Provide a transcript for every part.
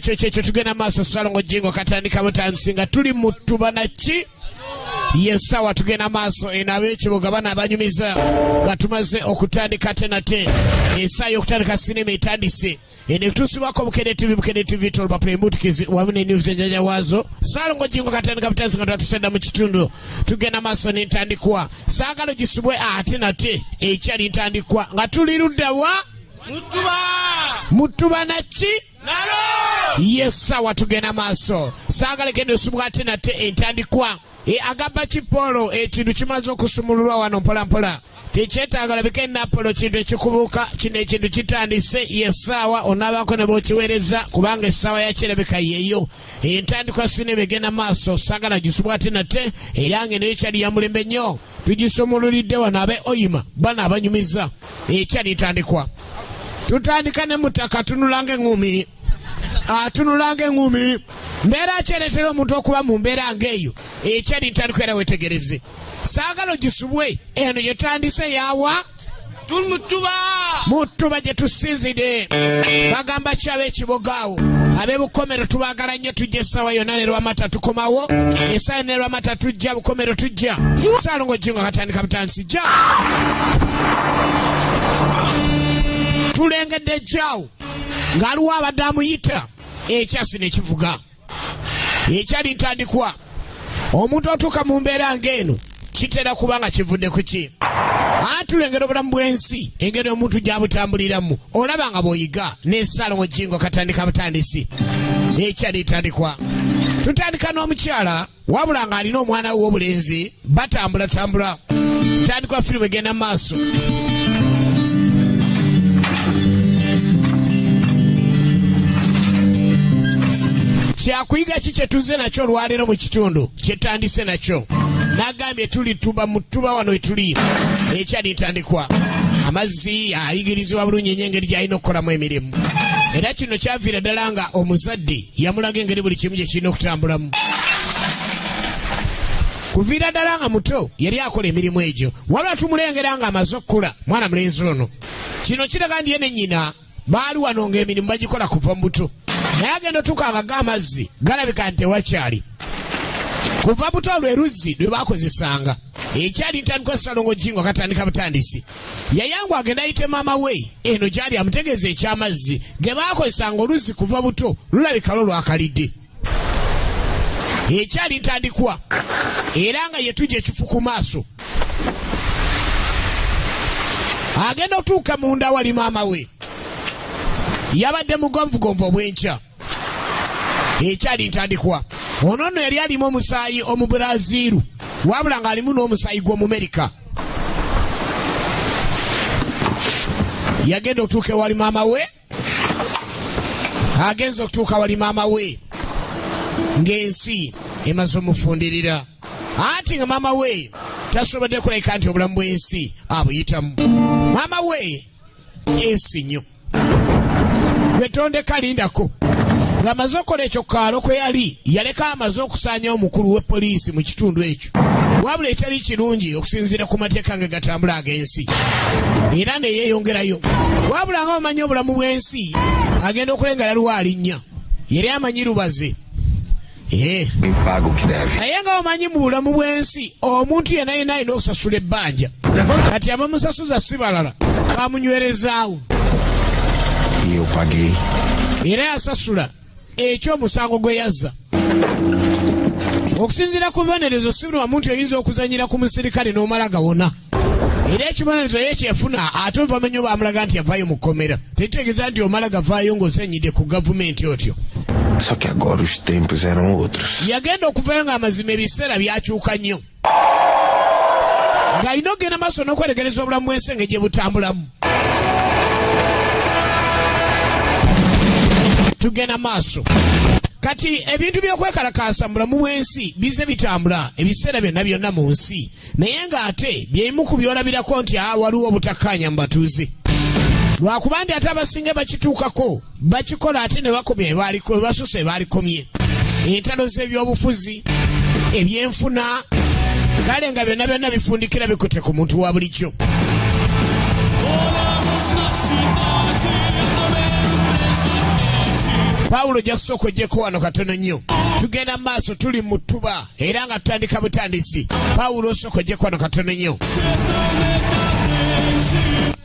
Checho tugenda maaso Salongo Jingo katandika butansinga tuli mutuba na ki yesawa tugenda maaso enabekibuga bana abanyumiza gatumaze okutandika tenate esayo okutandika sinema etandise ene kutusibako Bukedde TV tolpa playmbutikizi wamune news enjanja wazo Salongo Jingo katandika butansinga twatusenda mu kitundu tugenda maaso n'entandikwa saagalo gisubwe ate nate ekyali ntandikwa nga tuli ludda wa mutuba na ki yesawa tugenda maaso saagala kendo subwa tena te entandikwa agamba kipolo ekintu kimaze okusumululwa wano mpolampola tekyetaagala bikenda Apollo kintu ekikubuuka kino ekintu kitandise yesawa onaabako ne bookiweereza kubanga essaawa yakirabika yeeyo entandikwa sinema egenda maaso saagala gisubwa tena te era ng'eno ekyali ya mulembe nnyo tugisumululidde wano abe oyima bana abanyumiza ekyali ntandikwa tutandika ne mutaka tunulange ngumi atunulange ngumi mbeera kyereetera omuntu okuba mu mbeera ng'eyo ekyali ntandikwa era wetegereze saagalo gisubwe eno yetandise yawa mutuba gye tusinzide bagamba kyaba ekibogaawo ab'ebukomero tubaagala nnyo tujja essaawa yonna ne Lwamata tukomawo essaawa ne Lwamata tujja bukomero tujja Salongo Jingo katandika butansi jja tulengedde jjaawo ng'aliwo abadde amuyita ekyasi nekivuga ekyali ntandikwa omuntu otuuka mu mbeera ng'eno kitera kuba nga kivudde ku ki tulengera obulamu bw'ensi engeri omuntu gy'abutambuliramu olaba nga bw'oyiga ne Salongo Jingo katandika butandisi ekyali ntandikwa tutandika n'omukyala wabula ng'alina omwana we w'obulenzi batambulatambula tandikwa firimu egenda mu maaso kyakuyiga ki kye tuzze nakyo olwaleero mu kitundu kyetandise nakyo n'agambye tuli tuba mu ttuba wano wetuli ekyali ntandikwa amazzi ayigirizibwa bulungi ennyo engeri gy'alina okukolamu emirimu era kino kyaviira ddala nga omuzadde yamulaga engeri buli kimu gye kirina okutambulamu kuviira ddala nga muto yali akola emirimu egyo wabula tumulengera nga amaze okukula mwana mulenzi ono kino kiraga ndi ye ne nnyina baali wano ng'emirimu bagikola kuva mu buto naye agenda otuuka amaga amazzi galabika nti tewakyali kuva buto lwe luzzi lwe baakozesanga ekyali ntandikwa Salongo Jingo katandika butandisi yayangu agenda ayite maama we eno gyali amutegeeza eky'amazzi ge baakozesanga oluzzi kuva buto lulabika lwo lwakalidde ekyali ntandikwa era nga ye tujja ekifu ku maaso agenda otuuka munda wali maama we yabadde mugonvugonvu obwenkya ekyali ntandikwa ono nno yali alimu omusaayi omu Brazil wabula ng'alimu n'omusaayi gw'omumerika yagenda okutuuka wali maama we agenza okutuuka wali maama we ng'ensi emaze omufundirira anti nga maama we tasobodde kulabika nti obulamu bw'ensi abuyitamu maama we ensi nnyo gwetondeka lindako ng'amaze okukola ekyo kaalo kwe yaleka amaze okusaanyawo omukulu w'epoliisi mu kitundu ekyo wabula etali kirungi okusinziira ku mateeka nga gatambula ag'ensi era ne yeeyongerayo wabula nga omanyi obulamu bw'ensi agenda okulengera lwali nnya yali amanyi lubaze naye nga omanyi mu bulamu bw'ensi omuntu yenna yenna alina okusasula ebbanja kati abamusasuza si balala bamunywerezaawo era yasasula ekyomusango gwe yazza okusinziira ku bibonerezo si buli omuntu oyinza okuzanyira ku musirikale n'omala gawona era ekibonerezo ye kyefuna ate oluvamanya baamulaga nti yavaayo mu kkomera tekitegeeza nti omala gavaayo ng'osenyidde ku gavumenti otyo Só que agora os tempos eram outros. Yagenda okuvayo ng'amazima ebiseera byakyuka nnyo ng'alina okugenda maaso n'okweregereza obulamu bw'ensi gye butambulamu. tugenda maaso. Kati ebintu by'okwekalakaasa mu bulamu bw'ensi bize bitambula ebiseera byonna mu nsi, naye ng'ate by'emu ku byolabirako nti waliwo obutakkaanya mu batuuze. Lwakuba ndi ate abasinga bakituukako bakikola ate ne bakomya basusa ebalikomye. Entalo z'ebyobufuzi, ebyenfuna, kale nga byonna bifundikira bikutte ku muntu wa bulijjo. Pawulo jakusooka ojjeko wano katono nnyo. Tugenda mu maaso tuli mu ttuba era nga tutandika butandisi. Pawulo osooka ojjeko wano katono nnyo.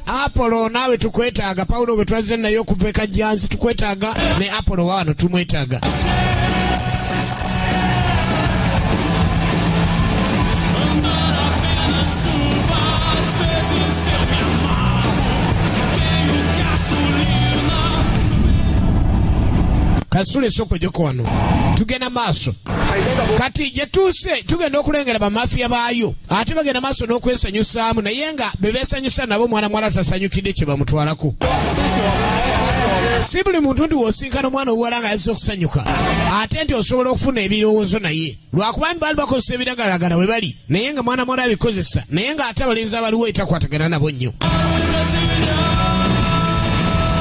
Apolo naawe tukwetaaga. Pawulo bwe twazze naye okuva e Kajjanzi tukwetaaga, ne Apolo wano tumwetaaga. Kasule soko joko wano. Tugenda maaso. Kati jetuuse tugenda okulengera bamafiya baayo. Ate bagenda maaso n'okwesanyusaamu naye nga bebeesanyusa nabo mwana tasanyukidde kye bamutwalako. Si buli muntu ndi w'osinkana omwana obuwala nga yazze okusanyuka ate nti osobola okufuna ebirowoozo naye. Lwakuba baali bakozesa ebiragalagala we bali naye nga mwana abikozesa, naye nga ate abalenzi abaliwo etakwatagana nabo nnyo.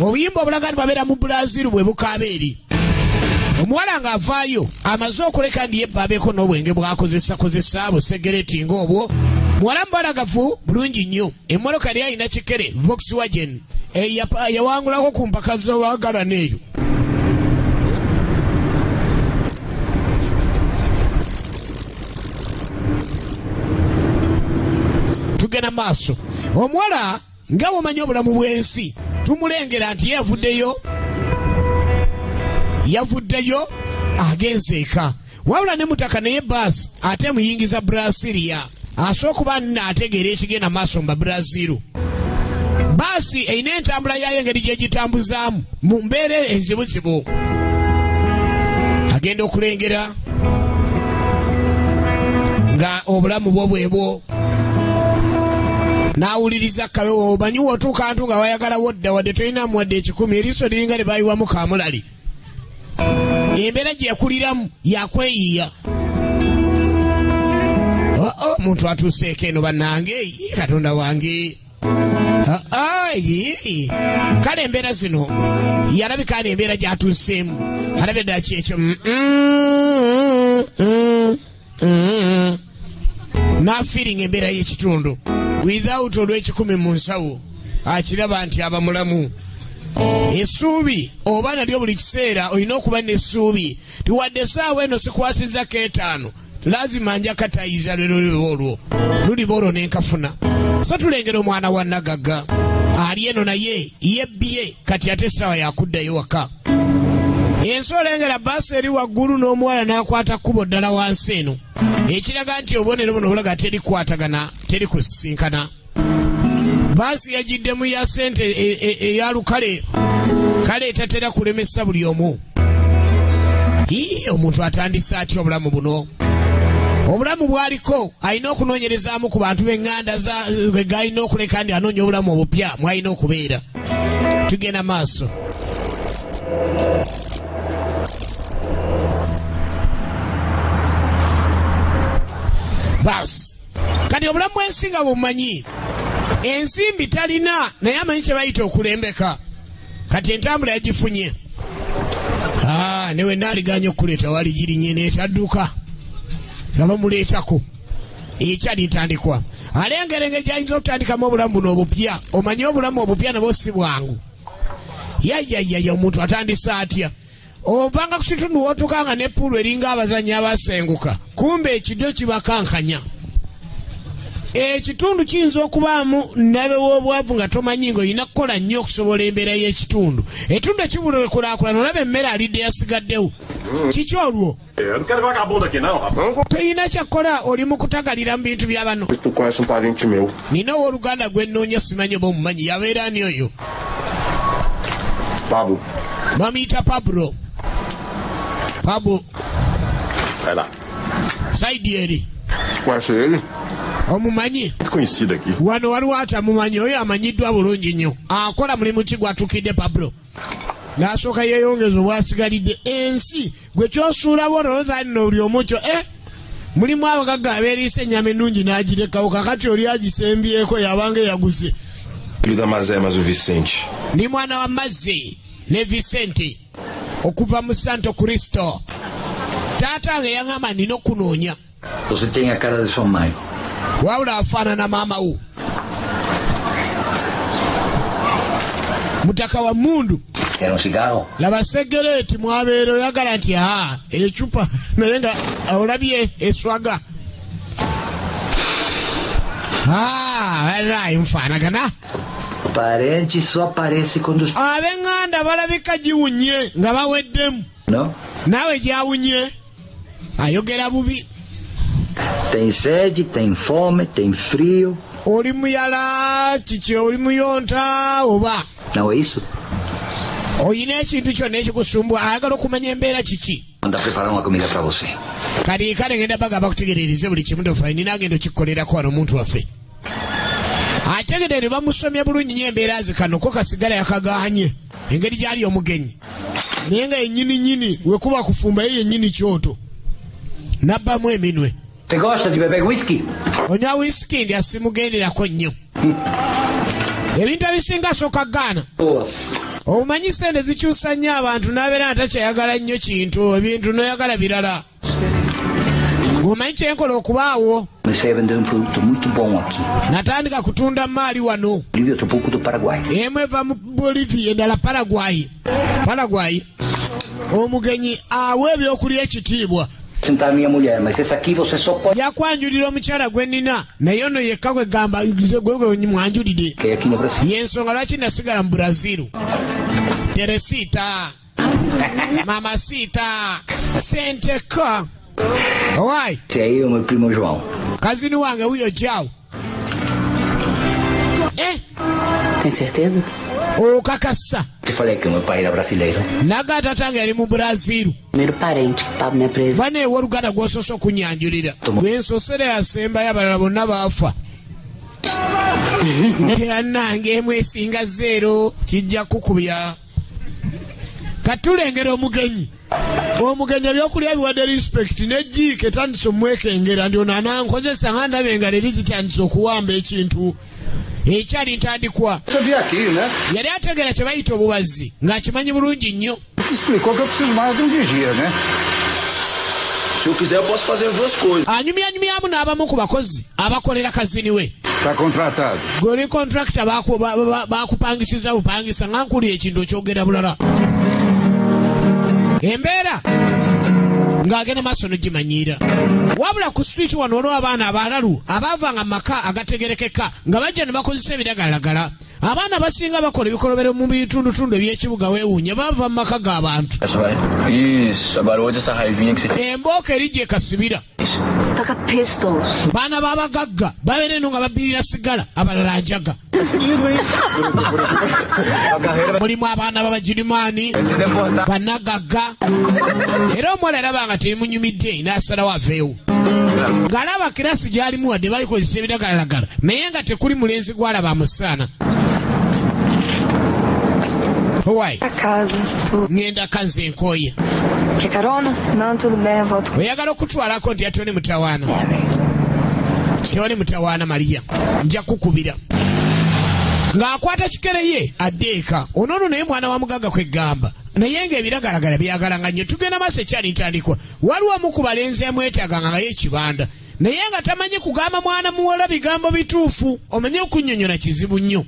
Obuyimba obulaga nti babeera mu Brazil bwe bukaaba eri. Omuwala ng'avaayo amaze okuleka ndi yebbaabeko n'obwenge bw'akozesa busegereti ng'obwo. Muwala mubalagavu bulungi nnyo. Emmotoka yali alina kikere Volkswagen yawangulako ku mpaka z'obaagalana eyo. Tugenda maaso. Omuwala nga bw'omanyi obulamu bw'ensi tumulengera nti yavuddeyo agenze eka. Wabula ne mutaka naye baasi ate muyingiza Brasilia. Asooka kuba ategeera ekigenda maaso mu Brazil. Baasi erina entambula yayo engeri gye gitambuzaamu mu mbeera enzibuzibu. Agenda okulengera nga obulamu bwo bwebwo. N'awuliriza kawewo obanyi wootuuka ntu nga wayagalawo dda wadde tolinamu wadde 10 eriiso liringa libayiwamu kaamulali. Embeera gye yakuliramu yakweyiya. Omuntu atuuseeko eno bannange Katonda wange. Kale embeera zino yalabika n'embeera gy'atuuseemu alabye ddala kyekyo. N'afiiringa embeera y'ekitundu without olw'ekikumi mu nsawo akiraba nti aba mulamu. Essuubi oba nalyo buli kiseera olina okuba n'essuubi tiwadde essaawa eno sikwasiza K5 lazima nja katayiza luliba olwo nenkafuna. So tulengera omwana wa Nagagga ali eno naye yebbye kati ate essaawa yakuddayo waka. Ensi olengera baasi eri waggulu n'omuwala n'akwata kkubo ddala wansi eno ekiraga nti obubonero buno bulaga terikwatagana terikusinkana. Baasi yagiddemu ya ssente eya lukale kale etatera kulemesa buli omu. Omuntu atandise atya obulamu buno? Obulamu bwaliko alina okunoonyerezaamu ku bantu b'eŋŋanda g'alina okuleka ndi anoonya obulamu obupya mwalina okubeera. Tugenda maaso. Baasi kati obulamu bw'ensi nga bumanyi ensimbi talina naye amanyi kye bayita okulembeka. Kati entambula yagifunye. Newe naaliganya okuleeta wali girinnye n'etadduka nga bamuleetako ekyali ntandikwa. Alengera engeri gy'ayinza okutandikamu obulamu buno obupya. Omanyi obulamu obupya nabwo si bwangu. Yayayaya omuntu atandise atya? Ovanga ku kitundu wootuka nga ne puulu eringa abazannyi abasenguka kumbe ekiddo kibakankanya. Ekitundu kiyinza okubaamu nabe w'obwavu nga tomanyi ng'olina kukola nnyo okusobola embeera y'ekitundu. Ekitundu ekibula ekulaakulana olaba emmere alidde yasigaddewo. Kiki olwo? Toyina kyakkola oli mu kutagalira mu bintu bya bano. Nina owooluganda gwe nnoonya simanyi oba omumanyi yabeera ani oyo? Bamuyita Pablo. Saidi eri. Omumanyi? Wano waliwo atamumanyi oyo amanyiddwa bulungi nnyo. Akola mulimu ki gw'atukidde Pablo? n'asooka yeeyongeza obwasigalidde ensi gwe kyosuulabo olowooza nno buli omucyo mulimu abagagga abeeriisa ennyama ennungi n'agirekawo kakati oli agisembyeko yabanga eyaguze. Filho da Mazé, mas o Vicente. Ni mwana wa Mazé ne Vicente okuva mu Santo Cristo. Taata nga yaŋŋamba nina okunoonya. Você tem a cara de sua mãe. Wabula afaanana maama wo. Mutaka wa Mundu. Era un cigarro. Laba segereti mwabeera oyagala nti ecupa naye nga olabye eswaga. Era nfaanagana. Parente só aparece quando... Ab'eŋŋanda balabika giwunye nga baweddemu. No? Naawe gyawunye ayogera bubi. Tem sede, tem fome, tem frio. Oli muyala kiki oli muyonta oba? Não é isso? Oyina ekintu kyonna ekikusumbwa ayagala okumanya embeera kiki. Manda preparar uma comida para você. Kale ngenda bagamba kutegeererize buli kimu tofa nina agenda okikkolerako wano omuntu waffe. Ategeere bamusomya bulungi nnyo embeera zikano ko kasigala yakagaanye engeri gyali omugenyi. Naye nga yennyini wekuba kufumba ye yennyini kyoto nabbamu eminwe. Você gosta de beber whisky? Onywa whisky ndi asimugenderako nnyo. Ebintu ebisinga asooka gaana. Omanyi sente zikyusa nnyo abantu n'abeera ntakyayagala nnyo kintu ebintu n'oyagala birala. Omanyi kyenkola okubaawo. Comecei a vender produto muito bom aqui. Natandika kutunda maali wano. Bolívia, outro pouco do Paraguai. Emu eva mu Bolivia endala Paraguay. Omugenyi awe ebyokulya ekitiibwa. Sentar minha mulher, mas esse aqui você só pode... Yakwanjulira omukyala gwe nnina naye ono yekka gwe gamba gwe mwanjulire. Que é aqui no Brasil. Y'ensonga lwaki nasigala mu Brazil. Teresita. Mamacita. Senteca. Why? Esse aí é o meu primo João. Kazini wange huyo Jao. Tem certeza? Kakassa. Te falei que o meu pai era brasileiro. Naga tatange ali mu Brazil. Primeiro parente que tava me apresentando. Vane woluganda gwosoose okunyanjulira. Bwensosera yasemba y'abalala bonna baafa. Yanange emu esinga zero kijja kukubya. Katulengera omugenyi. Omugenyi ebyokulya biwadde respect n'ejjiika etandise omwekengera ndi ono anankozesa nga ndaba engalo eri zitandise okuwamba ekintu ekyali ntandikwa. Sabia aqui, né? Yali ategeera kye bayita obubazi ng'akimanyi bulungi nnyo. Te explicou que eu preciso mais de um vigia, né? Se eu quiser, eu posso fazer as duas coisas. Anyumyanyumyamu n'abamu ku bakozi abakolera kazini we. Tá contratado. Goli contractor bakupangisiza bupangisa nga nkuli ekintu okyogera bulala. Embeera ng'agenda maaso n'ogimanyiira. Wabula ku street wano waliwo abaana abalalu abaavanga mu maka agategerekeka nga bajja ne bakozesa ebiragalalagala. Abaana basinga bakola ebikolobero mu bitundutundu eby'ekibuga weewuunya baava mu maka g'abantu. Isso, agora hoje essa raivinha que você fez. Embooka erigye kasibira. Taca pistols. Baana b'abagagga babeera eno nga babbirira sigala abalala njaga. Mulimu abaana b'abagirimaani bannagagga. Era omuwala alaba nga temunyumidde n'asalawo aveewo. Ng'alaba kirasi gy'alimu wadde bayikozesa ebiragalalagala naye nga tekuli mulenzi gw'alaba amusaana. Owai. Pra casa. Ngenda kanze nkooye. Quer carona? Não, tudo bem, eu volto com oyagala okutwalako nti atoni mutawaana. Tewali mutawaana Maria. Nja kukubira. Ng'akwata kikere ye adde eka. Ono naye mwana wa mugagga kwegamba. Naye ng'ebiragalagala byagalanga nnyo tugenda maaso ekyali ntandikwa. Waliwo omu ku balenzi amwetaaganga nga ye ekibanda. Naye nga tamanyi kugamba mwana muwala bigambo bituufu. Omenye okunnyonnyola kizibu nnyo.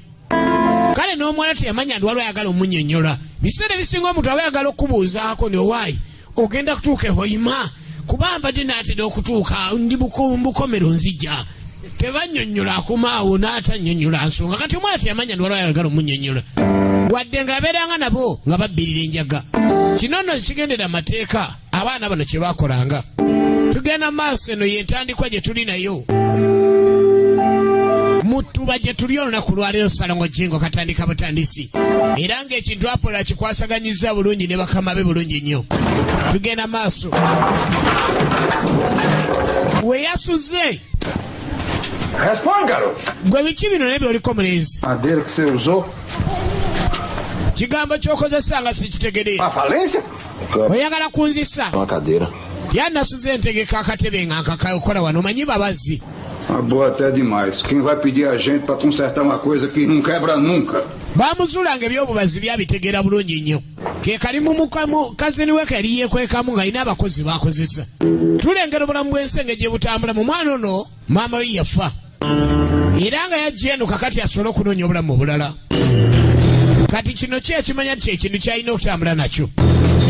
Kale n'omwana teyamanya ndi waliwo ayagala omunnyonnyola. Biseera bisinga omuntu aba ayagala okubuuzaako n'owaayi ogenda kutuuka ehoyima kuba mbadde naatera okutuuka ndi mbukomero nzija. Tebannyonnyola akomaawo n'atannyonnyola nsonga kati omwana teyamanya ndi waliwo ayagala omunnyonnyola. Wadde ng'abeeranga nabo nga babbirira enjaga. Kino nno kigendera amateeka abaana bano kye baakolanga. Tugenda maaso eno y'entandikwa gye tuli nayo. Mutuba gye tuli olunaku lwaleero Salongo Jingo katandika butandisi. Era ng'ekintu Apola kikwasaganyizza bulungi ne bakama be bulungi nnyo. Tugenda maaso. We yasuze. Responde, garoto. Gwe biki bino ne byoliko mulenzi? Madeira que você usou? kigambo ky'okozesa nga sikitegedde. A falência? Oyagala kunzisa? Uma cadeira. Yannasuze ntegeka akatebe nga nkakakola wano omanyi babazzi. Uma boa até demais. Quem vai pedir a gente para consertar uma coisa que não quebra nunca? Bamuzuulanga ebyobubazi byabitegeera bulungi nnyo. Ke kali mu kazini we kali yekwekamu ng'alina abakozi baakozesa. Tulengera obulamu bw'ensenge gye butambula mu mwana ono maama we yafa. Era nga yajja eno kakati asobole okunoonya obulamu obulala. Kati kino ki ekimanya nti ekintu kyalina okutambula nakyo.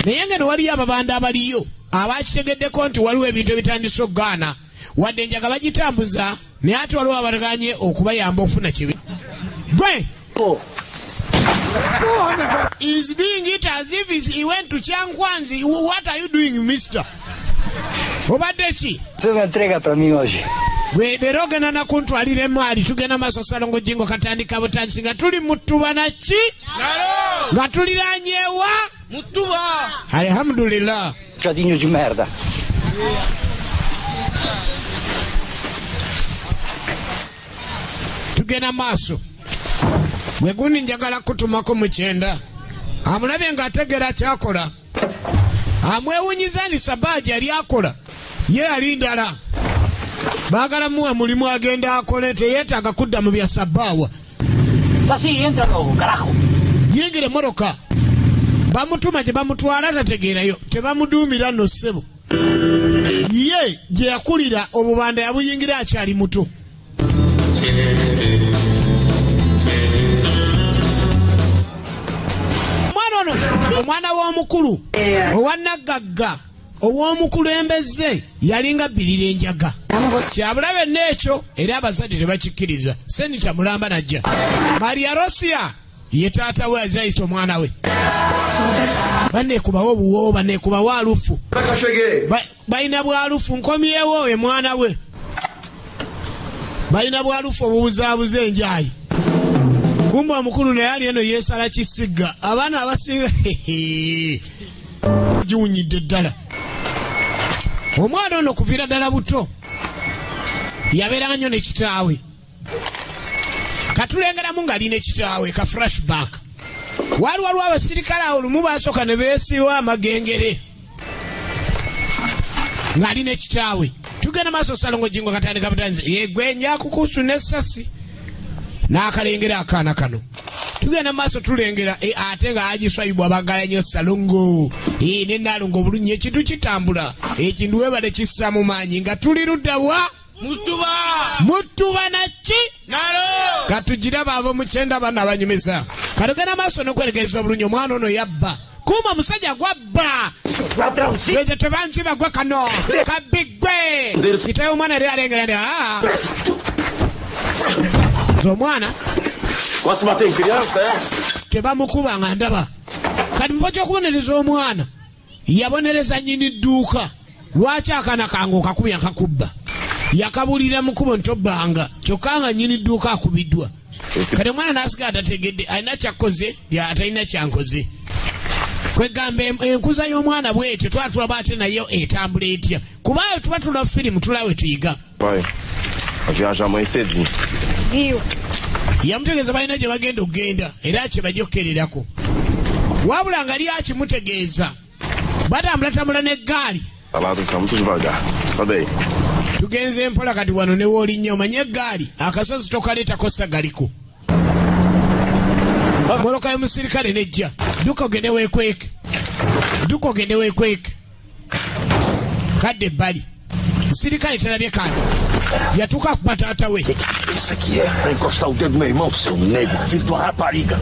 Naye ngeno waliyo ababanda abaliyo abakitegeddeko nti waliwo ebintu ebitandise okugaana wadde enjaga bagitambuza naye ate waliwo abalaganye okubayamba okufuna kibi. Gwe is doing it as if he went to Changwanzi. What are you doing, mister? Obadde ki? Você vai entregar para mim hoje? Gwe leero ogenda nakuntwalira emaali tugenda maaso Salongo Jingo katandika butandisi nga tuli mu Ttuba na ki? Nga tuliranyeewa? Mu Ttuba. Alhamdulillah. Chadinho de merda. Tugenda maaso. Gwe gundi njagala kutumako mu kyenda. Amulabye ng'ategeera kyakola. Amwewunyiza ni Sabaaji yali akola. Ye yali ndala. Baagala muwa mulimu agenda akole teyeetaaga kudda mu bya Sabaawa. Sasi, entra no carajo. Yingire moroka. Bamutuma gye bamutwala tategeerayo. Tebamuduumira no ssebo. Ye gye yakulira obubanda yabuyingira akyali muto. Omwana w'omukulu owannagagga ow'omukulembeze yalinga bbirira enjaga. Kyabulabe n'ekyo era abazadde tebakikkiriza. Senita Mulamba najja. Maria Rosia ye taata we azayita omwana we. Baneekubawo obuwoowo baneekubawo alufu. Balina bwalufu nkomyewo oyo mwana we. Balina bwalufu obubuzaabuza enjayi. Kumba omukulu naye ali eno yeesala kisiga. Abaana abasinga giwunyidde ddala. Omwana ono kuviira ddala buto yabeeranga nnyo ne kitaawe. Katulengeramu ng'ali ne kitaawe ka flashback. Waliwo abasirikale awo lumu baasooka ne beesiwa amagengere ng'ali ne kitaawe. Tugenda maaso Salongo Jingo katandika butandisi. Yegwe njakukusu n'essasi. N'akalengera akaana kano. Tugenda maaso tulengera ate nga agiswayibwa abagala nnyo Salongo. Ne Nalongo obulungi ekintu kitambula. Ekintu webale kissa mu maanyi nga tuli ludda wa? Mu Ttuba na ki? Nalo. Katugiraba ab'omu kyenda bana abanyumiza. Katugenda maaso n'okwerekereza obulungi omwana ono yabba. Kuma musajja gwabba. Lwekyo tebanziba gwe kano. Kabiggwe. Kitayo omwana yali alengera ndi omwana tebamukuba nga ndaba. Kati muba kyokubonereza omwana yabonereza nnyini dduuka. Lwaki akaana kange okakubya nkakubba? Yakabulira mukubo ntobbanga kyokka nga nnyini dduuka akubiddwa. Kati omwana n'asigala tategedde alina kyakoze atalina kyankoze. Kwegamba enkuza y'omwana bwetyo twatulaba ate nayo etambula etya. Kubaayo tuba tula firimu tulawe tuyiga. Yamutegeeza balina gye bagenda okugenda era kye bajokkererako. Wabula nga ali akimutegeeza batambulatambula n'eggaali. Tugenze mpola kati wano ne w'olinnyo omanye eggaali akasozi tokaleetako sagaliko. Moloka y'omusirikale nejja. Dduka ogende weekweke. Dduka ogende weekweke. Kadde ebbali. Musirikale talabye kandi. Yatuka ku taata we. Isso aqui é pra encostar o dedo no meu irmão, seu nego, filho de uma rapariga.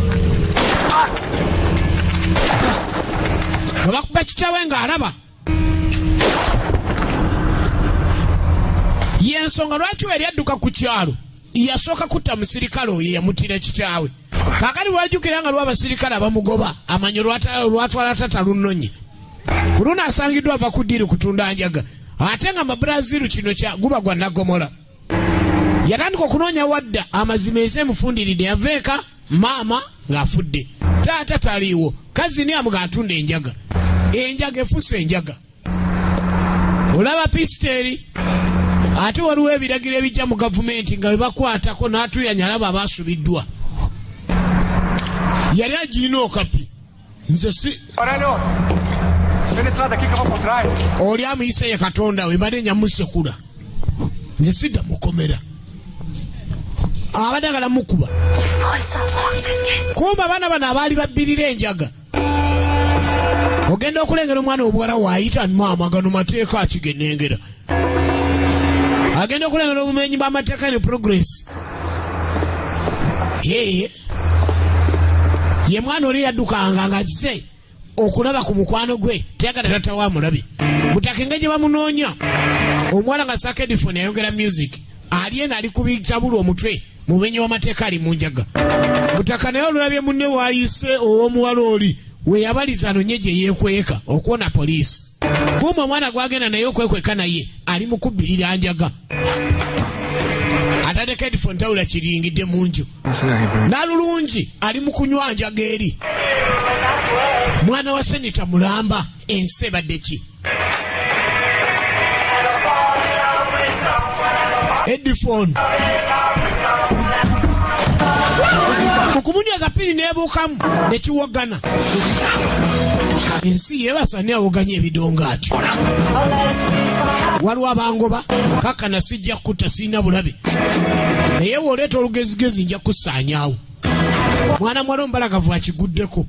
Bakuba kitaawe ng'alaba. Y'ensonga lwaki we yali adduka ku kyalo yasooka kutta musirikale oyo yamutira kitaawe. Kaakati lwajjukira nga lw'abasirikale abamugoba amanyi lwatwala tata lunnonye. Ku luno asangiddwa ava ku ddiiri kutunda njaga. Ate nga Brazil kino guba gwa Nagomola. Yatandika okunoonya wadda amazima eseemufundiridde yaveeka maama ng'afudde. Taata taliiwo. Kazini amu ng'atunda enjaga. Enjaga efuuse enjaga. Olaba pisiteri. Ate waliwo ebiragiro ebijja mu gavumenti nga bwe bakwatako n'atuyanya alaba abaasubiddwa. Yali agirina okapi. Nze si. Aurelio, ven esse lado aqui que eu vou por trás. Oli amuyise ye Katonda we mbadde nyamusekula. Nze sidda mukomera. Abadde agala mukuba. Kumba abaana bano abaali babbirira enjaga. Ogenda okulengera omwana obuwala waayita maama gano mateeka akigenengera. Agenda okulengera obumenyi bw'amateeka ne progress. Ye mwana oli yaddukanga ng'azze okulaba ku mukwano gwe teyagala taata wa mulabi. Mutaka engeri gye bamunoonya omwana nga sakedifoni ayongera music ali eno ali kubitabula omutwe mumenyi w'amateeka ali mu njaga. Mutaka naye olulabye munne waayise ow'omuwala oli we yabaliza anonye gye yeekweka okuwona poliisi. Kumba omwana gwagenda naye okwekweka naye ali mu kubbirira njaga. Atadeko headphone tawula kiringidde mu nju. Nalulungi ali mu kunywa njaga eri. Mwana wa Senita Mulamba ensi ebadde ki? Headphone. Okumunyaza pini nebuukamu nekiwogana. Ensi yebasa ne awoganya ebidongo atyo. Waliwo abangoba kakana sijja kutta sina bulabe. Naye woleeta olugezigezi nja kusaanyaawo. Mwana mwala omubalagavu akiguddeko.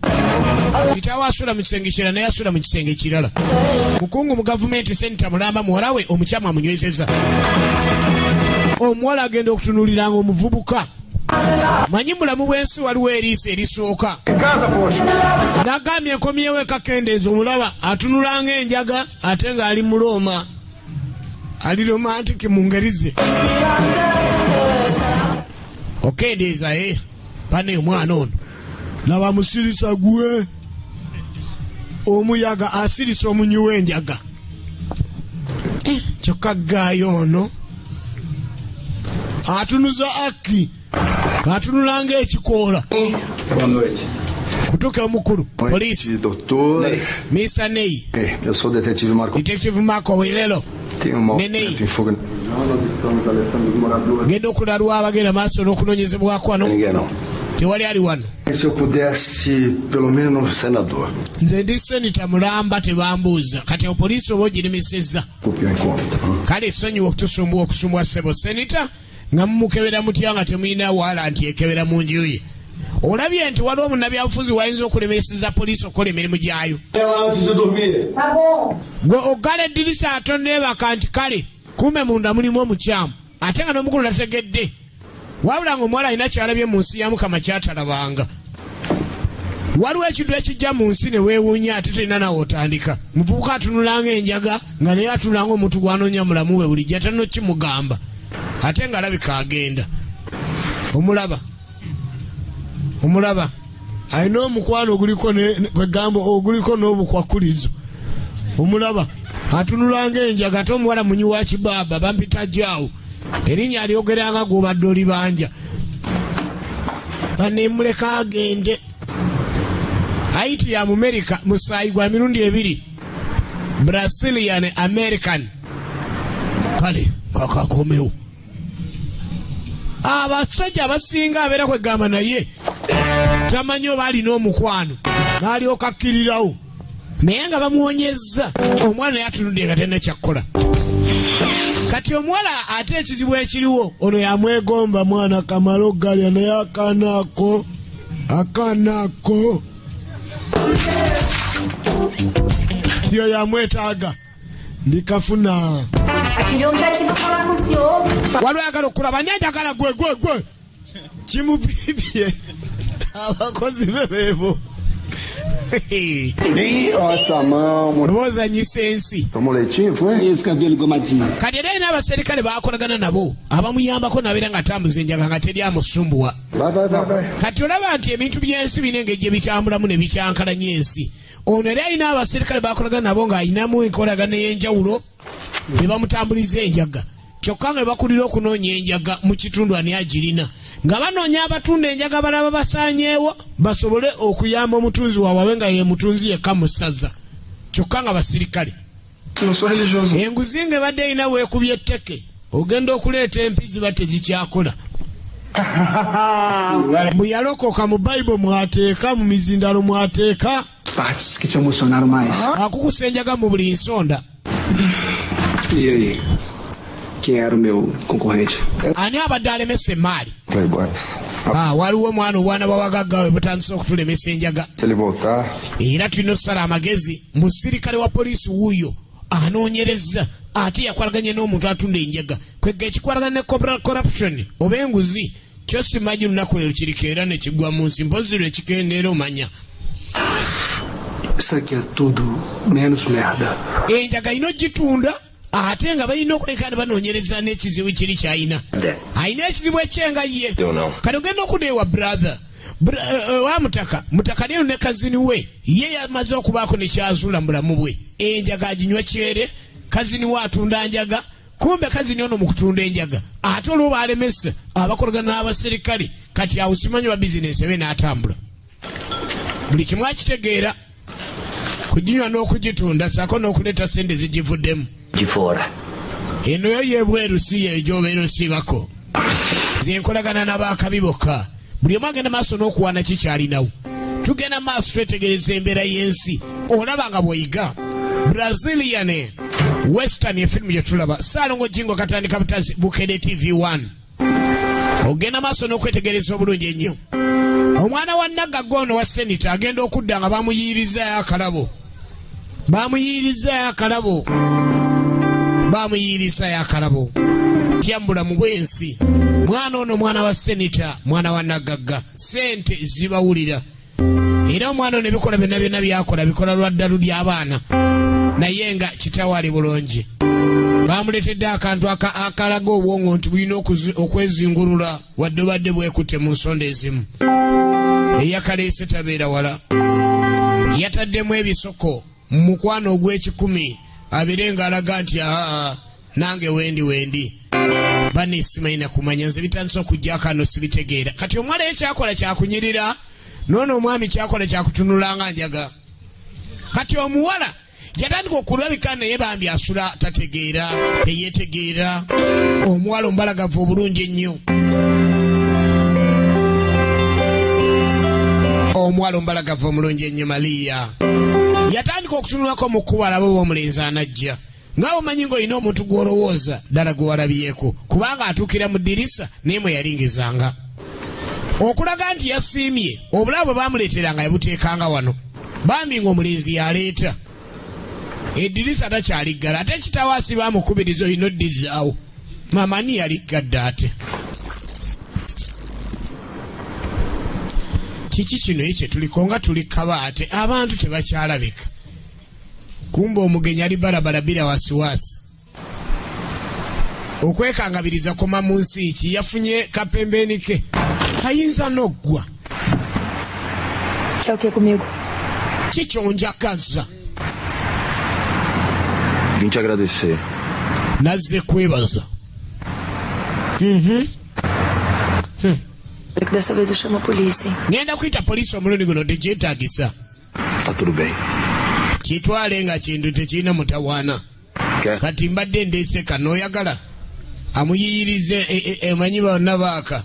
Kitaawe asula mu kisenge kirala naye asula mu kisenge kirala. Mukungu mu gavumenti Senita Mulamba muwala we omukyama amunywezeza. Omuwala agenda okutunuuliranga omuvubuka. Manyi mulamu bw'ensi waliwo eriiso erisooka. Nagambye enkomyewo ekakendeeza omulaba atunulanga enjaga ate ng'ali mu Roma. Ali romantiki mu ngeri ze. Okendeeza pane omwana ono. Laba musirisa gwe. Omuyaga asirisa omunyi w'enjaga. Kyokka gaayo ono. Atunuza Aki. Atunulanga ekikoola. Boa noite. Kutuka omukulu. Polisi. Doutor. Mr. Ney. Eu sou o detetive Marco. Detective Marco Wilelo. Tem um mau em fuga. Genda okulalwa abagenda maaso n'okunoonyezebwako wano. Ninguém não. Tewali ali wano. Se eu pudesse, pelo menos no senador. Nze ndi Senita Mulamba tebambuuza. Kati opoliisi oba ogirimisizza. Copiou em conta. Kale tusonyiwa okutusumbuwa okusumbuwa ssebo Senita nga mumukebera mutya nga temulina waala nti ekebera mu nju ye. Olabye nti waliwo munnabyabufuzi wayinza okulemeseza poliisi okukola emirimu gyayo. Gwe oggala eddirisa ate neebaka nti kale kumbe munda mulimu omukyamu ate nga n'omukulu tategedde. Wabula ng'omuwala alina kyalabye mu nsi ya Mukama kyatalabanga. Waliwo ekintu ekijja mu nsi ne weewuunya ate talina nawe otandika. Muvubuka atunulanga enjaga nga naye atunulanga omuntu gwanoonya mulamu we bulijjo atalina okimugamba. Ate ng'alabika agenda. Omulaba alina omukwano oguliko kwegamba oguliko n'obukwakulizo. Omulaba atunulanga enjaga ate omuwala munyi wa kibaaba bampita jaawo. Erinnya alyogeranga gw'obadde olibanja. Banemuleka agende. Haiti ya Amerika musaayi gwa mirundi ebiri. Brazilian American. Kale kakakomewo. Abasajja abasinga abeera kwegamba naye tamanyi oba alina omukwano n'alyoka akkirirawo naye nga bamuwonyezza omwana naye atunudde nga talina kyakkola. Kati omuwala ate ekizibu ekiriwo ono yamwegomba mwana kamalo galya naye akaanaako yo yamwetaaga ndikafuna. Waliwo ayagala okulaba ani ajagala gwe kimubibye abakozi be beebo. Bozanyisa ensi. Kati era ayina abaserikale bakolagana nabo abamuyambako nabeera nga atambuza enjaga nga teri amusumbuwa. Kati olaba nti ebintu by'ensi bine engeri gye bitambulamu ne bikyankalanya ensi. Ono era ayina abaserikale bakolagana nabo ng'ayinamu enkolagana ey'enjawulo ne bamutambuliza enjaga. Kyokka nga bakulira okunoonya enjaga mu kitundu ani agirina. Nga banoonya abatunda enjaga balaba basaanyeewo basobole okuyamba omutunzi waabwe nga ye mutunzi yekka mu ssaza. Kyokka nga basirikale. Enguzi ng'ebadde erina weekubye etteke ogenda okuleeta empizi ba tegikyakola. Muyalokoka mu Bible mwateeka mu mizindalo mwateeka. Partes que te emocionaram mais. Akukusenjaga mu buli nsonda. E aí? Quem era o meu concorrente? Ani abadde alemesa emaali? Playboys. Waliwo omwana obwana bw'abagagga butandise okutulemesa enjaga. Se ele voltar. Era tulina okusala amagezi musirikale wa poliisi wuuyo anoonyereza ate yakwalaganye n'omuntu atunda enjaga kwega ekikwalagana ne corruption oba enguzi kyo simanyi lunaku lero kiriko era ne kigwa mu nsi mpozi lwe kikendeera omanya. Isso aqui é tudo menos merda. Enjaga ino gitunda ate nga balina okuleka ne banoonyereza n'ekizibu kiri ky'alina. Alina ekizibu ekyenga ye kati ogenda okuneewa brother wa mutaka lero ne kazini we ye yamaze okubaako nekyazuula mulamu bwe. Enjaga aginywa kyere kazini we atunda njaga kumbe kazini ono mu kutunda enjaga ate olwo balemesa abakolagana n'abaserikale kati awo simanyi wa bizinesi ebe n'atambula buli kimu akitegeera kuginywa n'okugitunda saako n'okuleeta sente zigivuddemu Gifora. eno yo yebweru si yeegyobeera osibako zenkolagana n'abaakabi bokka buli omu agenda maaso n'okuwaana kikyalinawo tugenda maaso twetegereza embeera y'ensi olaba nga bw'oyiga Brazilian Western efirimu gye tulaba Saalongo Jingo katandika butazi Bukede TV1 ogenda maaso n'okwetegereza obulungi ennyo. Omwana wa Nagagono wa Senita agenda okudda nga bamuyirizayo akalabo tyambula mu bwensi mwana ono mwana wa Senita mwana wa Nagagga sente zibawulira era omwana ono ebikola byonna byakola bikola lwadda luli abaana naye nga kitawali bulungi bamuletedde akantu akalaga obwongo nti bulina okwezingulula wadde badde bwekutte mu nsonda ezimu eyakaleese tabeera wala yataddemu ebisoko mu mukwano ogw'ekikumi abire ng'alaga nti nange wendi bane simanyi nakumanya nze bitandise okujja kano sibitegeera kati omwana ye kyakola kyakunyirira noono omwami kyakola kyakutunula nga njaga kati omuwala yatandika okulabika naye bambi asula tategeera teyeetegeera omuwala ombalagavu obulungi ennyo Maliya yatandika okutunulako mu kkubo alaba omulenzi anajja nga omanyi ng'olina omuntu gw'olowooza ddala gwe walabyeko kubanga atuukira mu ddirisa naye mwe yalingizanga okulaga nti yasiimye obulabe bwe baamuleeteranga yabuteekanga wano bambi ng'omulenzi yaleeta eddirisa takyaliggala ate kitawaasi baamukubiriza olina oddizaawo mamani yaliggadde ate kiki kino ekye tuliko nga tuli kabaate abantu tebakyalabika kumba omugenyi ali balabala bila wasiwasi okwekangabiriza koma mu nsi ki yafunye kapembeni ke kayinza n'oggwa kikyonjakaza Vim te agradecer. Nazze kwebaza. Dessa vez eu chamo a polícia. Ngenda kuita polisi omulundi guno tekyetaagisa. Tá tudo bem. Kitwale nga kintu tekirina mutawaana. Kati mbadde ndeese kano oyagala amuyiyirize emanyi bonna baaka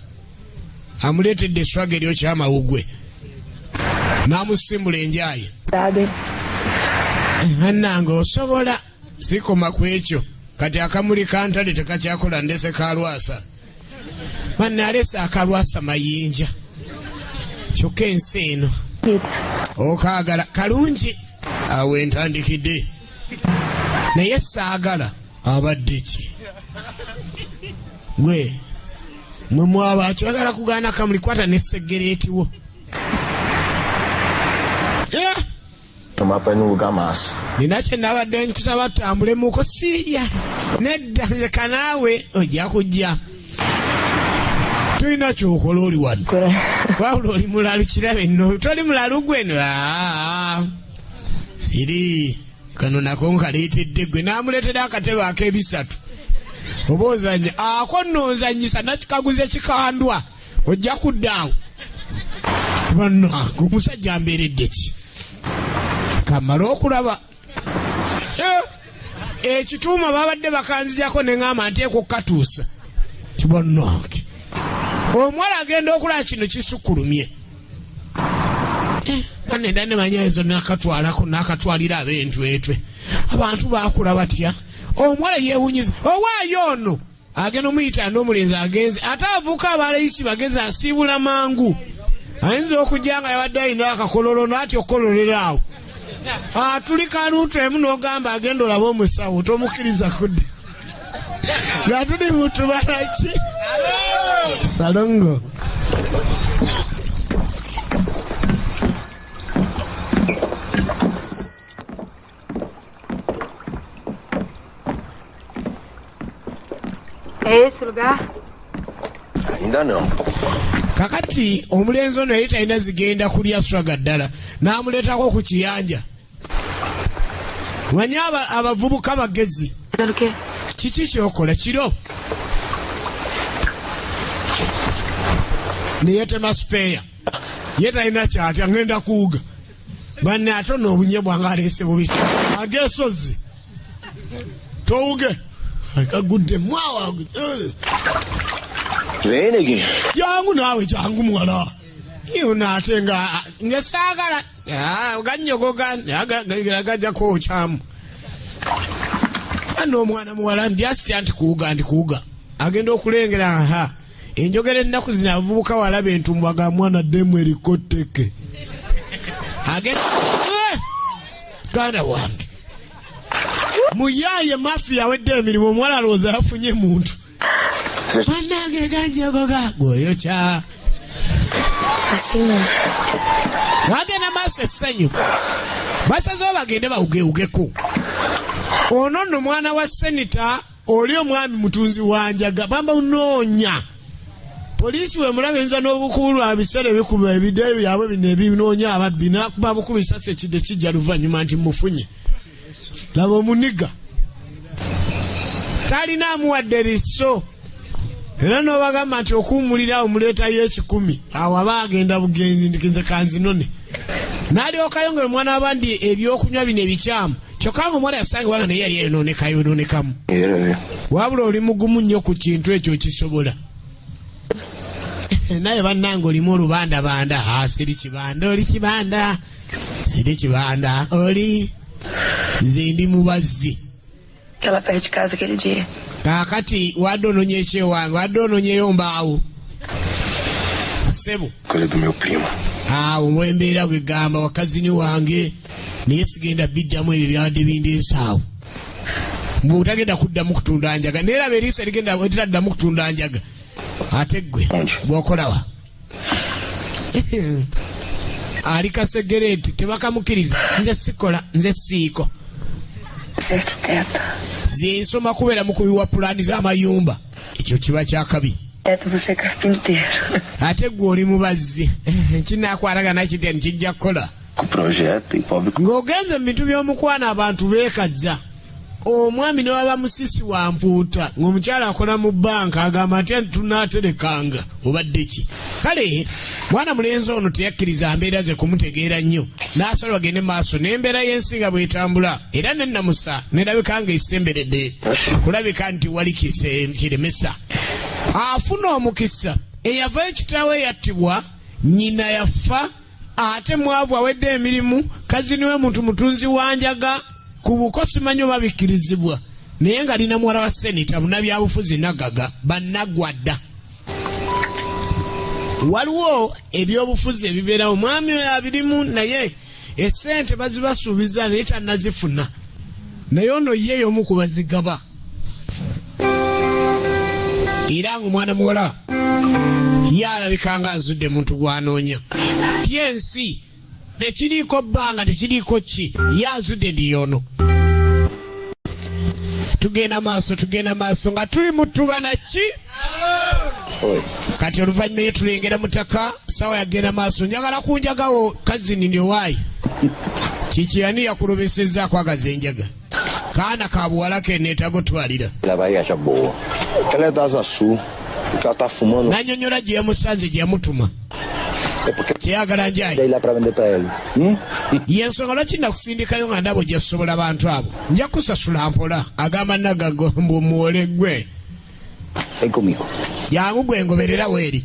amuleetedde eswaga eryo kyamawugwe n'amusimbula enjaye annanga osobola sikoma ku ekyo kati akamuli kantale tekakyakola ndese kalwasa manne alese akalwasa mayinja kyokka ensi eno okaagala kalungi awo entandikidde naye saagala abadde ki gwe mwe mwaba kyagala kugaana kamuli kwata ne segereetiwo Tomar pra ir num lugar massa. Nina kye nabadde nkusaba tutambulemuko siya nedda nze kanaawe ojja kujja tulina kyokola oli wadde wabula oli mulalu kirabe nno toli mulalu gweno siri kano nako nkaleetedde gwe n'amuleetera akatebe ak'ebisatu oba ozannya ako nno nzannyisa nakikaguze kikandwa ojja kuddaawo bannange omusajja ambeeredde ki kamala okulaba ekituuma babadde bakanzijako ne ŋŋamba nteeka okukatuusa kibannange Omuwala agenda okulaba kino kisukkulumye. Banenda ne manya ezo nakatwalira ab'entu etwe. Abantu baakula batya. Omuwala yeewunyiza. Owaayo ono. Agenda omuyita n'omulenzi agenze. Ate avuka abalayisi bageze asiibula mangu. Ayinza okujja nga yabadde alina akakololo n'atyo okololera awo. Tuli kaluutu emu n'ogamba agenda olaba omusawo tomukkiriza kudda. Nga tuli mutubalaki. Salongo. É esse o lugar? Ainda não. Kakati omulenzi ono yali talina zigenda kulya swaga ddala n'amuleetako ku kiyanja. Manya abavubuka bagezi. Fazendo o quê? Kiki kyokola kiro? Niyetema speya. Ye talina kyatya ngenda kuwuga. Banne ate n'obunye bwange aleese bubisi. Ageesozi. Towuge. Akagudde mwawa. Vem, neguinho. Jangu nawe jangu muwala. Iyo nate nga saagala. Ganyogoga gajja kwokyamu. Ano omwana muwala ndyasitya nti kuwuga. Agenda okulengera enjogera ennaku zino abavubuka walaba entumbu aga mwana ddemu erikotteke. Kaana wange. Muyaye mafiya awedde emirimu omuwala alowooza yafunye muntu. Bannange ganyogoga gwoyo kya. Assim não. Bagenda maaso essanyu. Basazeho bagende bawugewugeko. Ono nno mwana wa senita oli omwami mutunzi wa njaga bamba unoonya. Poliisi we mulaba enza n'obukuulu abisere bikuba ebidde byabwe bino ebinoonya ababbi n'akuba bukuba bisasi ekidde kijja luvannyuma nti mufunye. Laba omuniga. Talina amuwadde lisso. Era n'obagamba nti okuwumulira omuleeta y'ekikumi. Awo aba agenda bugenzi ndikinze kanzinone. N'alyoka yongera omwana w'abandi ebyokunywa bino ebikyamu. Kyokka ng'omwana yasange wanga naye yali eyonoonekamu. Wabula oli mugumu nnyo ku kintu ekyo kisobola. Naye bannange olimu olubandabanda. Siri kibanda oli kibanda. Siri kibanda oli. Nze ndi mubazzi. Ela perto de casa aquele dia. Kakati wadde ononye ekyewange wadde ononyeyo mbaawo. Sebo. Coisa do meu primo. Wembeera gwegamba wakazini wange naye sigenda biddamu ebyo byabadde bindeesaawo. Mbwe otagenda kuddamu kutunda njaga. Neeraba eriisa litaddamu kutunda njaga. Ate ggwe bw'okolawa. Ali kasegereti tebakamukiriza. Nze sikola nze siiko. Nze nsoma kubeera mu kubiwa pulaani z'amayumba. Ekyo kiba kyakabi. Você carpinteiro. Ate ggwe oli mubazzi. Kinaakwatagana kitya nkijja kukola. Ng'ogenze mu bintu by'omukwana abantu beekazza. Omwami ne waba musisi wa mpuuta ng'omukyala akola mu bbanka agamba ate tunaaterekanga obadde ki. Kale mwana mulenzi ono teyakkiriza mbeera ze kumutegeera nnyo n'asala bagende maaso n'embeera y'ensi nga bw'etambula era nennamusa nerabika nga esemberedde kulabika nti wali kiremesa. Afuna omukisa eyava ekitaawe yattibwa nnyina yafa ate mwavu awedde emirimu kazini we muntu mutunzi wa njaga. Ku buko simanyi oba bikkirizibwa naye nga lina muwala wa senita munnabyabufuzi Nagaga bannagwadda. Waliwo ebyobufuzi ebibeerawo omwami oyo abirimu naye essente bazibasuubiza naye tannazifuna. Naye ono ye y'omu ku bazigaba. Era ng'omwana muwala ye alabika nga azudde muntu gw'anoonya. Tyensi tekiriiko bbanga tekiriiko ki ye azudde ndiyono. Tugenda maaso nga tuli mutubana ki. Kati oluvannyuma ye tulengera mutaka sawa yagenda maaso njagala kunjagawo kazini ndi owaayi. Kiki yani yakulobesezza akwagaza enjaga. Kaana ka buwala ke neetaga otwalira. Ela é da Asa Sul, porque ela tá fumando. N'annyonnyola gye yamusanze gye yamutuma. Kyeyagala njayi. Yensonga lwaki nakusindikayo nga ndabo gye sobola abantu abo. Nja kusasula mpola agamba Nagaga mbu muwole ggwe. Jangu gwe ngoberera weeri.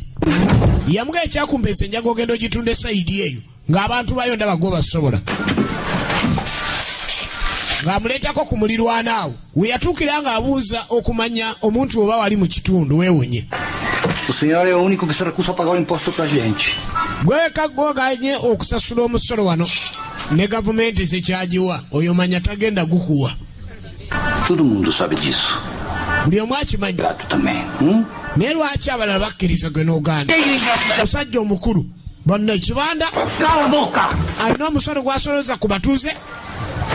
yamuga ekyakumpesa enjaga ogenda ogitunde saidi eyo ng'abantu bayo ndaba go basobola ng'amuleetako ku mulirwana awo we yatuukira ng'abuuza okumanya omuntu oba wali mu kitundu weewunye. O senhor é o único que se recusa a pagar o imposto pra gente. Gweka gwoganye okusasula omusolo wano ne gavumenti zekyagiwa oyo manya tagenda gukuwa. Todo mundo sabe disso. Buli omu akimanyi. Grato também. Naye lwaki abalala bakkiriza gwe n'oganda? Musajja omukulu bonna ekibanda Cala a boca! alina omusolo gw'asolooza ku batuuze.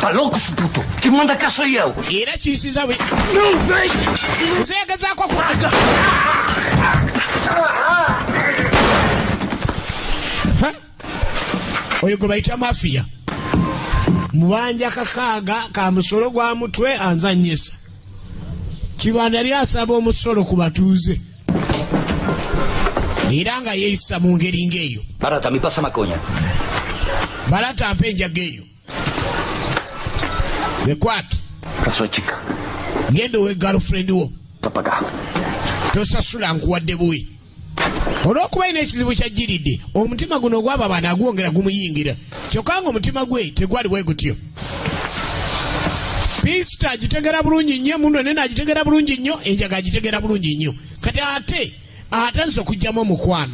Tá louco, esse puto? Que manda cá sou eu. Era kiyisiza bwe nzegezaako oyo gwe bayita mafiya mubanja kakaaga ka musolo gwa mutwe anzanyisa kibanda yali asaba omusolo ku batuuze era nga yeeyisa mu ngeri ng'eyo. Barata, me passa maconha. Barata ampa enjaga eyo bekwata Pra sua chica. genda owe girlfriend wo Pra pagar. tosasula nkuwadde buwi. Olw'okuba ina ekizibu kyajjiridde omutima guno ogwaba bana agwongera gumuyingira kyokka nga omutima gwe tegwali bwe gutyo. Pista agitegera bulungi nnyo muno nene agitegera bulungi nnyo enjaga agitegera bulungi nnyo kati ate atanze okugyamu omukwano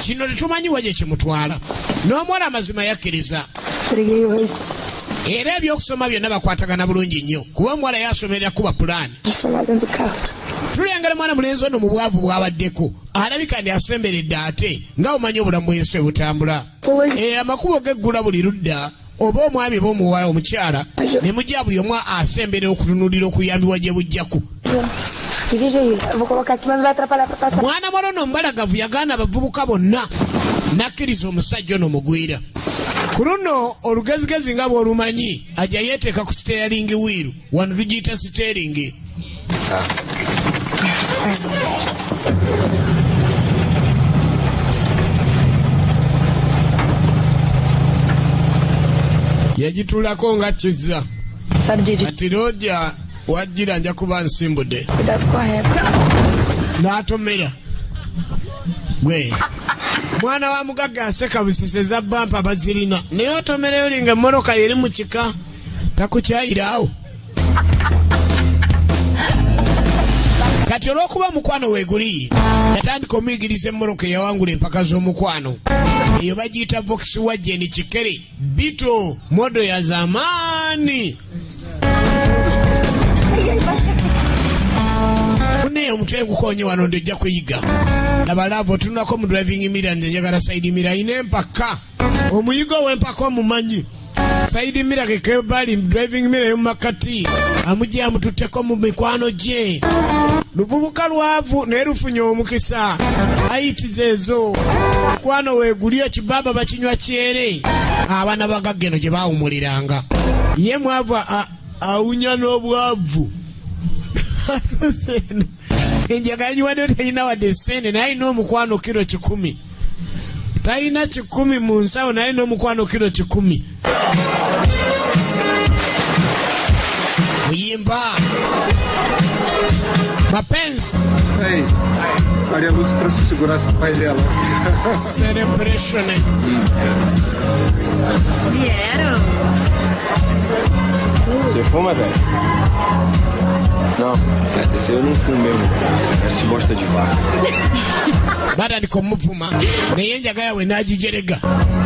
kino tetumanyi waje kimutwala n'omuwala amazima yakkiriza era ebyokusoma byonna bakwatagana bulungi nnyo kuba omuwala yasomerera kuba pulaani. Tulengera mwana mulenzi ono mu bwavu bwabaddeko alabika ndi asemberedde ate nga omanyi obulamu bw'ensi bwe butambula. Amakubo geggula buli ludda oba omwami oba omuwala omukyala ne mujja buli omu asemberera okutunuulira okuyambibwa gye bujjaku. Mwana mwalono omubalagavu yagaana abavubuka bonna nakkiriza omusajja ono mugwira. Ku luno olugezigezi nga bw'olumanyi ajja yeeteeka ku siteeringi wiiru wano tugiyita siteeringi. Yagitulako nga kizza ati lojja wajjira nja kuba nsimbudde n'atomera gwe mwana wa mugagga aseka busese za bampa bazirina naye otomereyo linga emmoloka yeri mu kika takukyayiraawo. Kati olw'okuba mukwano weeguli yatandika omuyigiriza emmoloka eyawangula empaka z'omukwano eyo bagiyita Volkswagen Kikere Bito modo ya zamaani. Kuneyo omutwe gukonye wano ndojja kuyiga laba lavo otunulako mu driving mirror nze njagala side mirror ayina empaka omuyigo w'empaka omumanyi side mirror kekebali driving mirror yomumakati amujja amututteko mu mikwano gye. Luvubuka lwavu naye lufunye omukisa ayitiza ezo mukwano weeguli ekibaba bakinywa kyere abaana bagagga eno gye baawumuliranga ye mwavu awunya n'obwavu enjaga yanyiwadde talina wadde sente naye alina omukwano kiro 100 talina 100 mu nsawo naye alina omukwano kiro 100 muyimba mapenzi. Ei, Maria Lúcia trouxe segurança pro pai dela. Celebration. Vieram? Você fuma, velho? Não, esse eu não fumo mesmo. Esse bosta de vaca. Bada ndiko muvuma naye enjaga yawe nagijerega.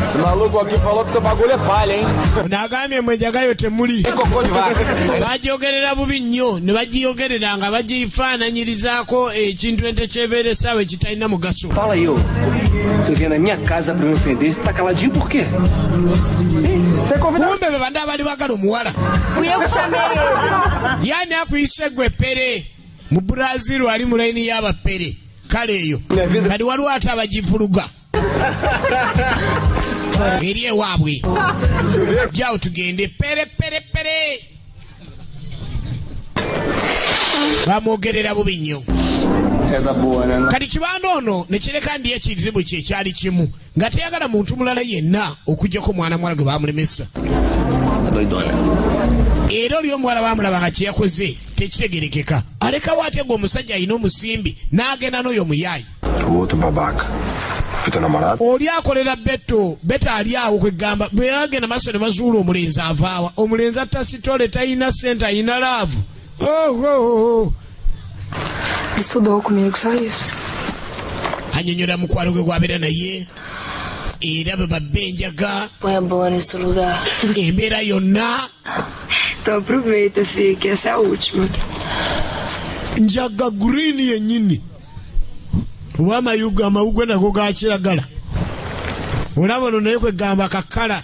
Esse maluco aqui falou que teu bagulho é palha, hein? Nagambye mwe enjaga yo temuli. Cocô de vaca. Bagyogerera bubi nnyo ne bagiyogerera nga bagifaananyirizaako ekintu ente kyebeeresaawo ekitalina mugaso. Fala aí, ô. Você vem na minha casa pra me ofender, você tá caladinho por quê? Kumbe be banda abali bagala omuwala. Fui eu que chamei ele. Yani akuyise gwe pere mu Brazil ali mu layini y'abapere kale eyo kati waliwo ate abagivuluga eri ewaabwe jawo tugende pere bamwogerera bubi nnyo. Kati kibanda ono ne kireka ndi ekizibu kye kyali kimu nga teyagala muntu mulala yenna okugyako mwana mwala gwe bamulemesa era oli omuwala bamulaba nga kyeyakoze tekitegerekeka alekawo ate gwe omusajja alina omusimbi n'agenda n'oyo omuyaayi. O outro babaca. oli akolera Beto ali awo kwegamba bwe agenda maaso ne bazuula omulenzi avaawa omulenzi atasitole talina sente ayina laavu. Estudou comigo, só isso. Anyonyola mukwano gwe gw'abeera naye era bwe babbenjaga É bom nesse lugar. embeera yonna. Então aproveita, filho, que essa é a última. Njaga green yennyini oba amawugwe nago ga kiragala olaba ono naye kwegamba kakala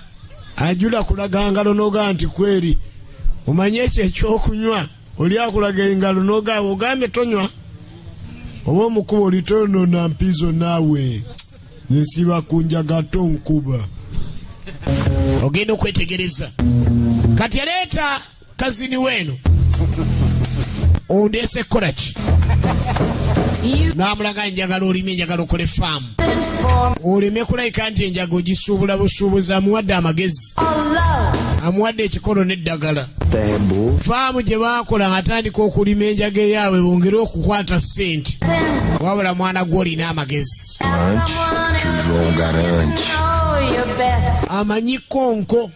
ajula kulaga ngalo noga nti kweri omanye ekyo ekyokunywa oli akulaga engalo noga ogambye tonywa oba omukuba olitono na mpizo naawe nesiba kunjaga tonkuba ogenda okwetegereza kati yaleeta kazini weeno ondese kolaki namulaga njagala olime njagala okole faamu oleme kulayika nti enjaga ogisuubula busuubuzi amuwadde amagezi amuwadde ekikolo n'eddagala faamu gye baakola atandika okulima enjaga eyaabwe bongere okukwata ssente wabula mwana gwe olina amagezi amanyi konko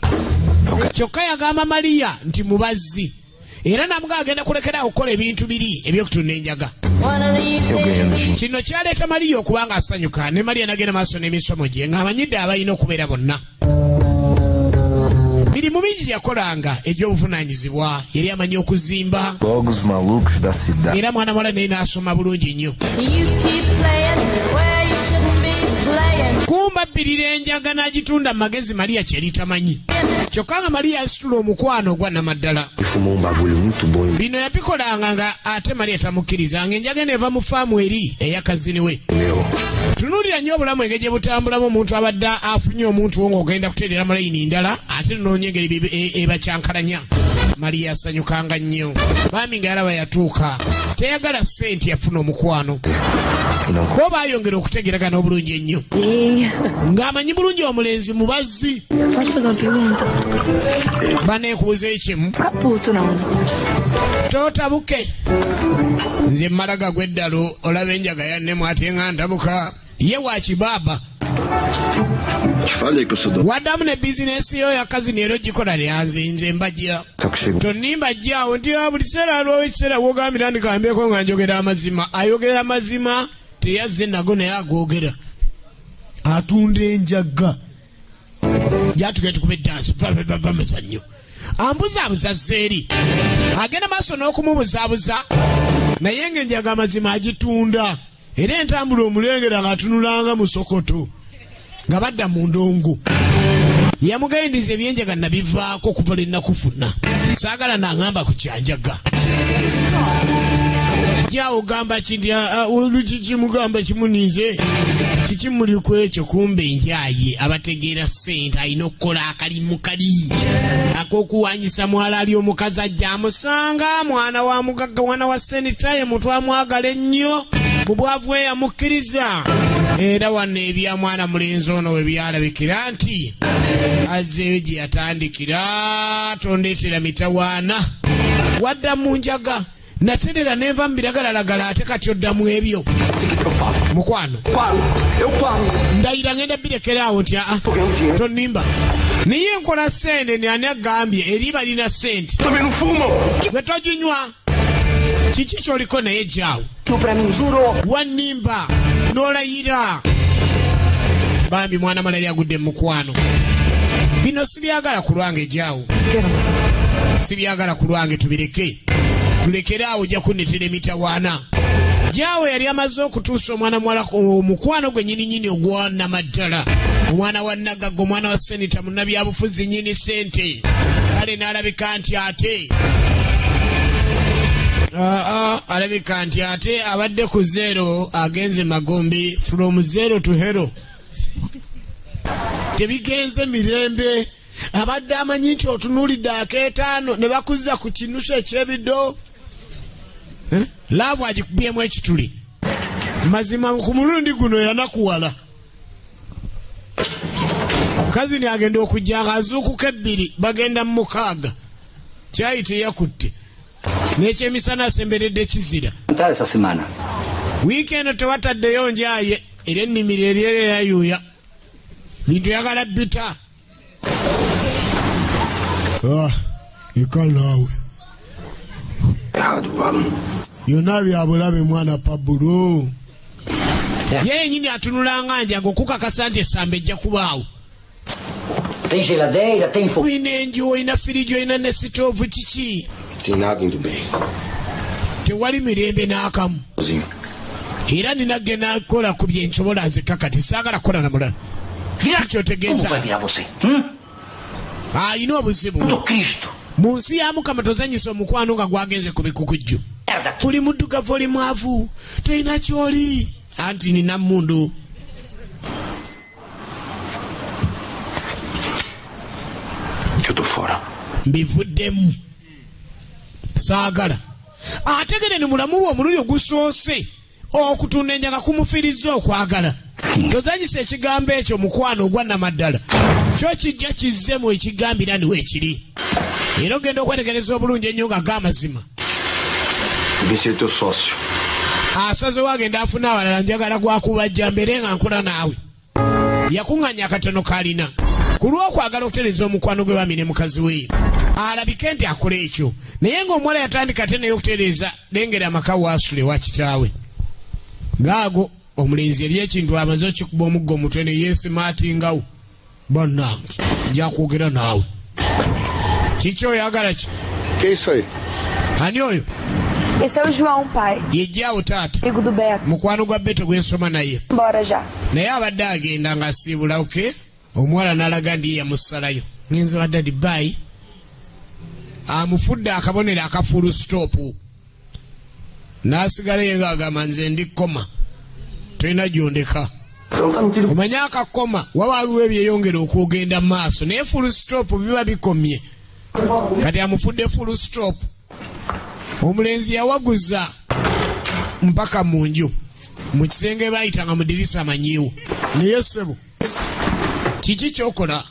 kyokka yagamba Mariya nti mubazzi era namuga agenda kulekera okukola ebintu biri ebyokutunda enjaga. Kino kyaleeta Mariya okubanga asanyuka ne Mariya nagenda maaso n'emisomo gye ng'amanyidde abalina okubeera bonna. Mirimu mingi yakolanga egy'obuvunaanyizibwa yali amanyi okuzimba era mwana muwala naye n'asoma bulungi nnyo. Kumba bbirira enjaga n'agitunda magezi Mariya kyeri tamanyi. Kyokka nga Mariya asitula omukwano ogwa namaddala. Bino yabikolanga nga ate Mariya tamukkirizanga enjaga neeva mu faamu eri eya kazini we. Tunuulira nnyo obulamu engeri gye butambulamu omuntu abadde afunye omuntu wo ng'ogenda kuteerera mu layini ndala ate noonye engeri ebakyankalanya. Mariya asanyukanga nnyo baami nga yalaba yatuuka teyagala ssente yafuna omukwano bo baayongera okutegeragana obulungi ennyo ng'amanyi bulungi omulenzi mubazzi. Baneekubuza ekimu totabuke nze mmalaga gw'eddalo olaba enjaga yannemu ate nga ntabuka ye wa kibaaba waddamu ne bizinesi yo ya kazini ero gikola lyanze mbajja tonimba jjaawo nti buli kiseera aliwo ekiseera wogambira ndikambeeko nga njogera amazima ayogera amazima teyazze nago naye agoogera atunda enjaga jatugenda tukuba eddansi bamazannyo ambuzaabuza zeeri agenda maaso n'okumubuzaabuza naye ng'enjaga amazima agitunda era entambula omulengera ng'atunulanga mu Sokoto nga badda mu ndongo yamugaindiza ebyenjaga nabivaako kuva lwe nakufuna saagala n'aŋŋamba ku kyanjaga jaawo gamba kinti olukikimugamba kimunize kikimuli ku ekyo kumbe njaye abategeera ssente alina okukola akalimu kali ak'okuwanyisa mwala ali omukazi ajja amusanga mwana wa mugagga mwana wa senitaye muntu amwagala ennyo mu bwavu we yamukkiriza era wano ebya mwana mulenzi ono we byalabikira nti azzeeyo gye yatandikira tondeetera mitawaana wadda mu njaga naterera nenva mu biragalalagala ate kati oddamu ebyo mukwano ndayira ngenda birekera awo nti aa tonimba niye nkola ssente ni ani agambye eri balina ssente gwe toginywa kiki kyoliko naye jaawo wannimba n'olayira bambi mwana malali agudde mu mukwano bino sibyagala ku lwange jaawo sibyagala ku lwange tubireke tulekere awo ojja kunnetera emitawaana jaawe yali amaze okutuusa omwana muwala omukwano gwe nyininyini ogwa namaddala omwana wa Nagagga omwana wa senita munnabyabufuzi nyini ssente kale n'alabika nti ate alabika nti ate abadde ku zero agenze magombe from zero to hero tebigenze mirembe abadde amanyi nti otunuulidde akeetaano ne bakuzza ku kinusu ekyebiddo laavu agikubyemu ekituli mazima ku mulundi guno yanakuwala kazini agenda okujja nga azuukuka ebbiri bagenda mu mukaaga kyayi teyakutte n'ekyemisana asemberedde kizira Essa semana. wiikendi tewataddeyo njaye era ennimiro eryere yayuuya bintu yagala bita ikalaawe yonna byabulabe mwana Pablo ye nyini atunulanga njangu okukakasa nti essamba ejja kubaawo. Tem geladeira, tem fogo. Olina enju, olina firiji, olina ne sitoovu, kiki? Tem nada indo bem. Tewali mirembe n'akamu. Era nina gena kola ku bye nsobola nzekka kati saagala kola na mulala. Kikyotegeeza. Alina obuzibu. Mu nsi ya Mukama tozanyisa omukwano nga gwagenze ku bikukujju. Oli muddugavu, oli mwavu, tolina ky'oli. Anti nina mmundu. Eu tô fora. Mbivuddemu. Saagala. Ategere ni mulamu wo omululi ogusoose okutunda enjaga kumufiiriza okwagala. Tozanyisa ekigambo ekyo mukwano ogwa Namaddala. Kyo kijja kizzemu ekigambira niwe ekiri. Era ogenda okwetegereza obulungi ennyo nga g'amazima. Vem ser teu sócio. Asazewo agenda afuna abalala njagala gwakubajja mbere nga nkola naawe. Yakuŋŋanya akatono kalina. Ku lw'okwagala okutereeza omukwano gwe bamine mukazi we. Alabike nti akola ekyo. Naye ng'omuwala yatandika ate naye okutereeza lengera amaka waasule wa kitaawe. Gaago omulenzi yali ekintu amaze okikuba omuggo omutwe ne yeesimaatingawo. Bannange nja kwogera naawe. Kiki oyagala ki? Que isso aí? Ani oyo? Esse é o João, pai. Yejjaawo taata. Amigo do Beto. Mukwano gwa Beto gwe nsoma naye. Bora já. Naye abadde agenda ng'asiibula oke. Omuwala n'alaga ndi yamusalayo. Ngenze wa Daddy bye. Amufudde akabonero aka full stop. N'asigala yenga agamba nze ndi koma. Tolina gyondeka. Omanye akakoma waba waliwo ebyeyongera okwogenda mu maaso naye full stop biba bikomye. Kati amufudde full stop. Omulenzi yawaguza mpaka mu nju. Mu kisenge bayitanga mu dirisa amanyiwo. Naye ssebo. Kiki kyokola?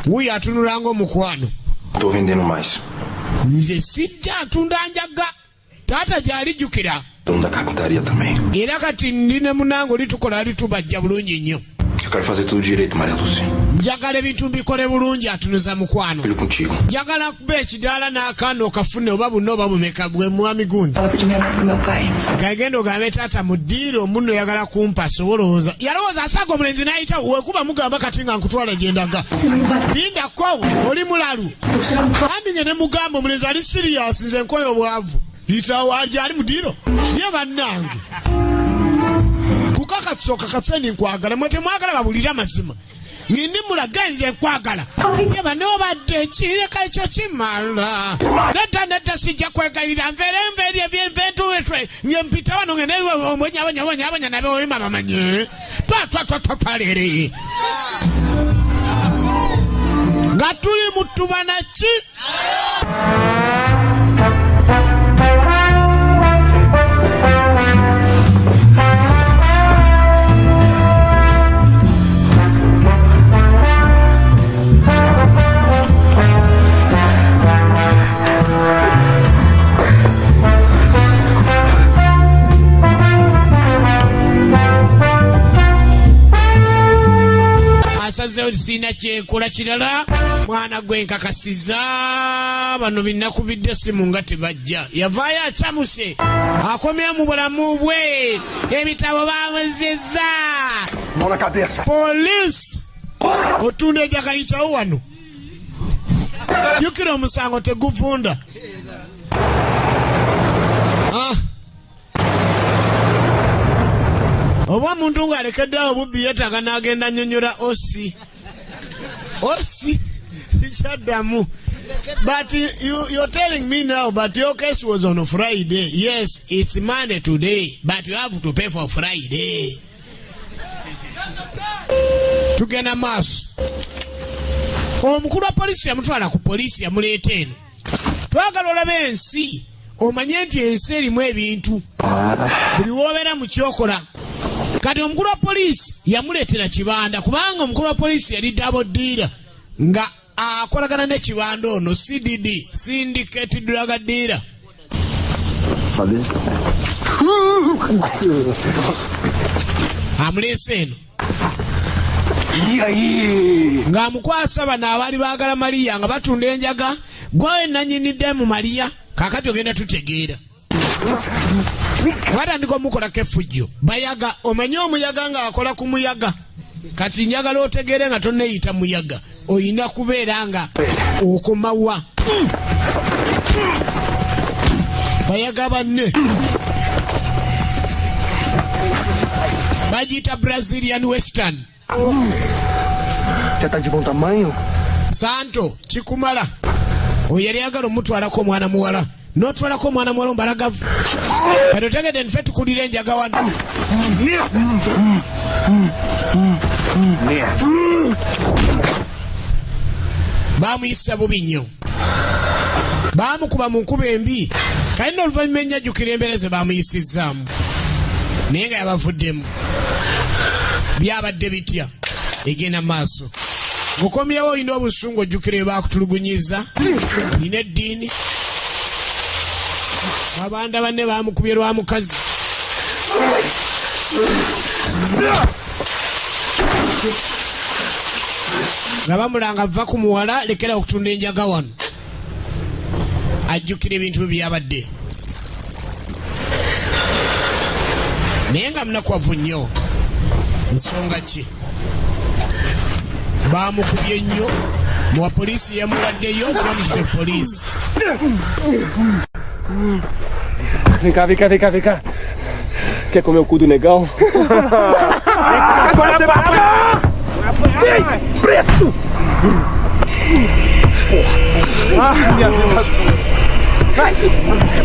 Wuyo atunulanga omukwano. Tô vendendo mais. Nze sijja atunda njaga. Taata gy'alijjukira. Dono da carpintaria também. Era kati ndi ne munange olitukola alitubajja bulungi nnyo. Eu quero fazer tudo direito, Maria Lúcia. Njagala ebintu mbikole bulungi atunuza mukwano. Filho contigo. Njagala kuba ekidaala n'akaana okafune oba buno oba bumeka bwe mwami gundi. Ela pediu minha mãe pro meu pai. Kagenda ogambe taata muddiire omunno oyagala kumpa sobolowooza. Yalowooza asaaga omulenzi n'ayita wekuba mugamba kati nga nkutwala gyendaga. Lindako oli mulalu. Aminye ne mugamba omulenzi ali sirias nze nkoyo obwavu. Litawo ali muddiiro. Ye bannange. Kukakatsoka katseni nkwagala mwete mwagala babulira amazima. Ngindi mulaganire nkwagala. Ye bano badde kireka ekyo kimala. Netta sijja kwegalira nveri ebintu etwe nyempita wano ngene omwenya nabe oyima bamanye. Twalere. Gatuli mutubana ki? Asazewo sina kyekola kirala mwana gwe nkakasiza bano binakubidde simu nga tebajja yavaayo acamuse akomera mu bulamu bwe ebitabo bamuzizza poliisi otunda ejaga yitawo wano jukira omusango teguvunda. Oba muntu ng'alekeddewo obubbi yeetaga n'agenda nnyonnyola Osi kyaddamu. But you're telling me now, but your case was on a Friday. Yes, it's Monday today, but you have to pay for Friday. Tugenda maaso. Omukulu wa poliisi yamutwala ku poliisi yamuleeta eno. Twagala olabe ensi omanye nti ensi erimu ebintu buli w'obeera mu kyokola. Kati omukulu wa poliisi yamuleetera kibanda kubanga omukulu wa poliisi yali double dealer nga akolagana ne kibanda ono CDD syndicate drug dealer. Amulese nga mukwasa bano abaali baagala Mariya nga batunda enjaga gwe nanyinidde mu Mariya kakati ogenda tutegeera batandika omukolako effujjo bayaga omanye omuyaga nga akola ku muyaga kati njagala otegeere nga tonneeyita muyaga oyina kubeera nga okomawa bayaga banne bagiyita Brazilian Western. Já tá de bom tamanho? Santo chikumala oyali agalo mutwalako omwana muwala n'otwalako omwana muwala ombalagavu kati otegedde nfe tukulira enjaga wano baamuyisa bubi nnyo baamukuba mu nkuba embi kali n'oluvannyuma ennyajjukira embeera ze baamuyisizzaamu naye nga yabavuddemu byabadde bitya egenda maaso gukomyewo olina obusungu ojjukire baakutulugunyiza nina eddiini abanda banne baamukubye lwa mukazi nga bamulanga va ku muwala lekera okutunda enjaga wano ajjukira ebintu byabadde naye nga munakuwavu nnyo nsonga ki baamukubye nnyo muwa poliisi yamuwaddeyo twamutute poliisi Vem cá, vem cá, vem cá, vem cá. Quer comer o cu do negão? Agora você vai apanhar! Vem, preto! Porra! Ah, minha vida! Vai!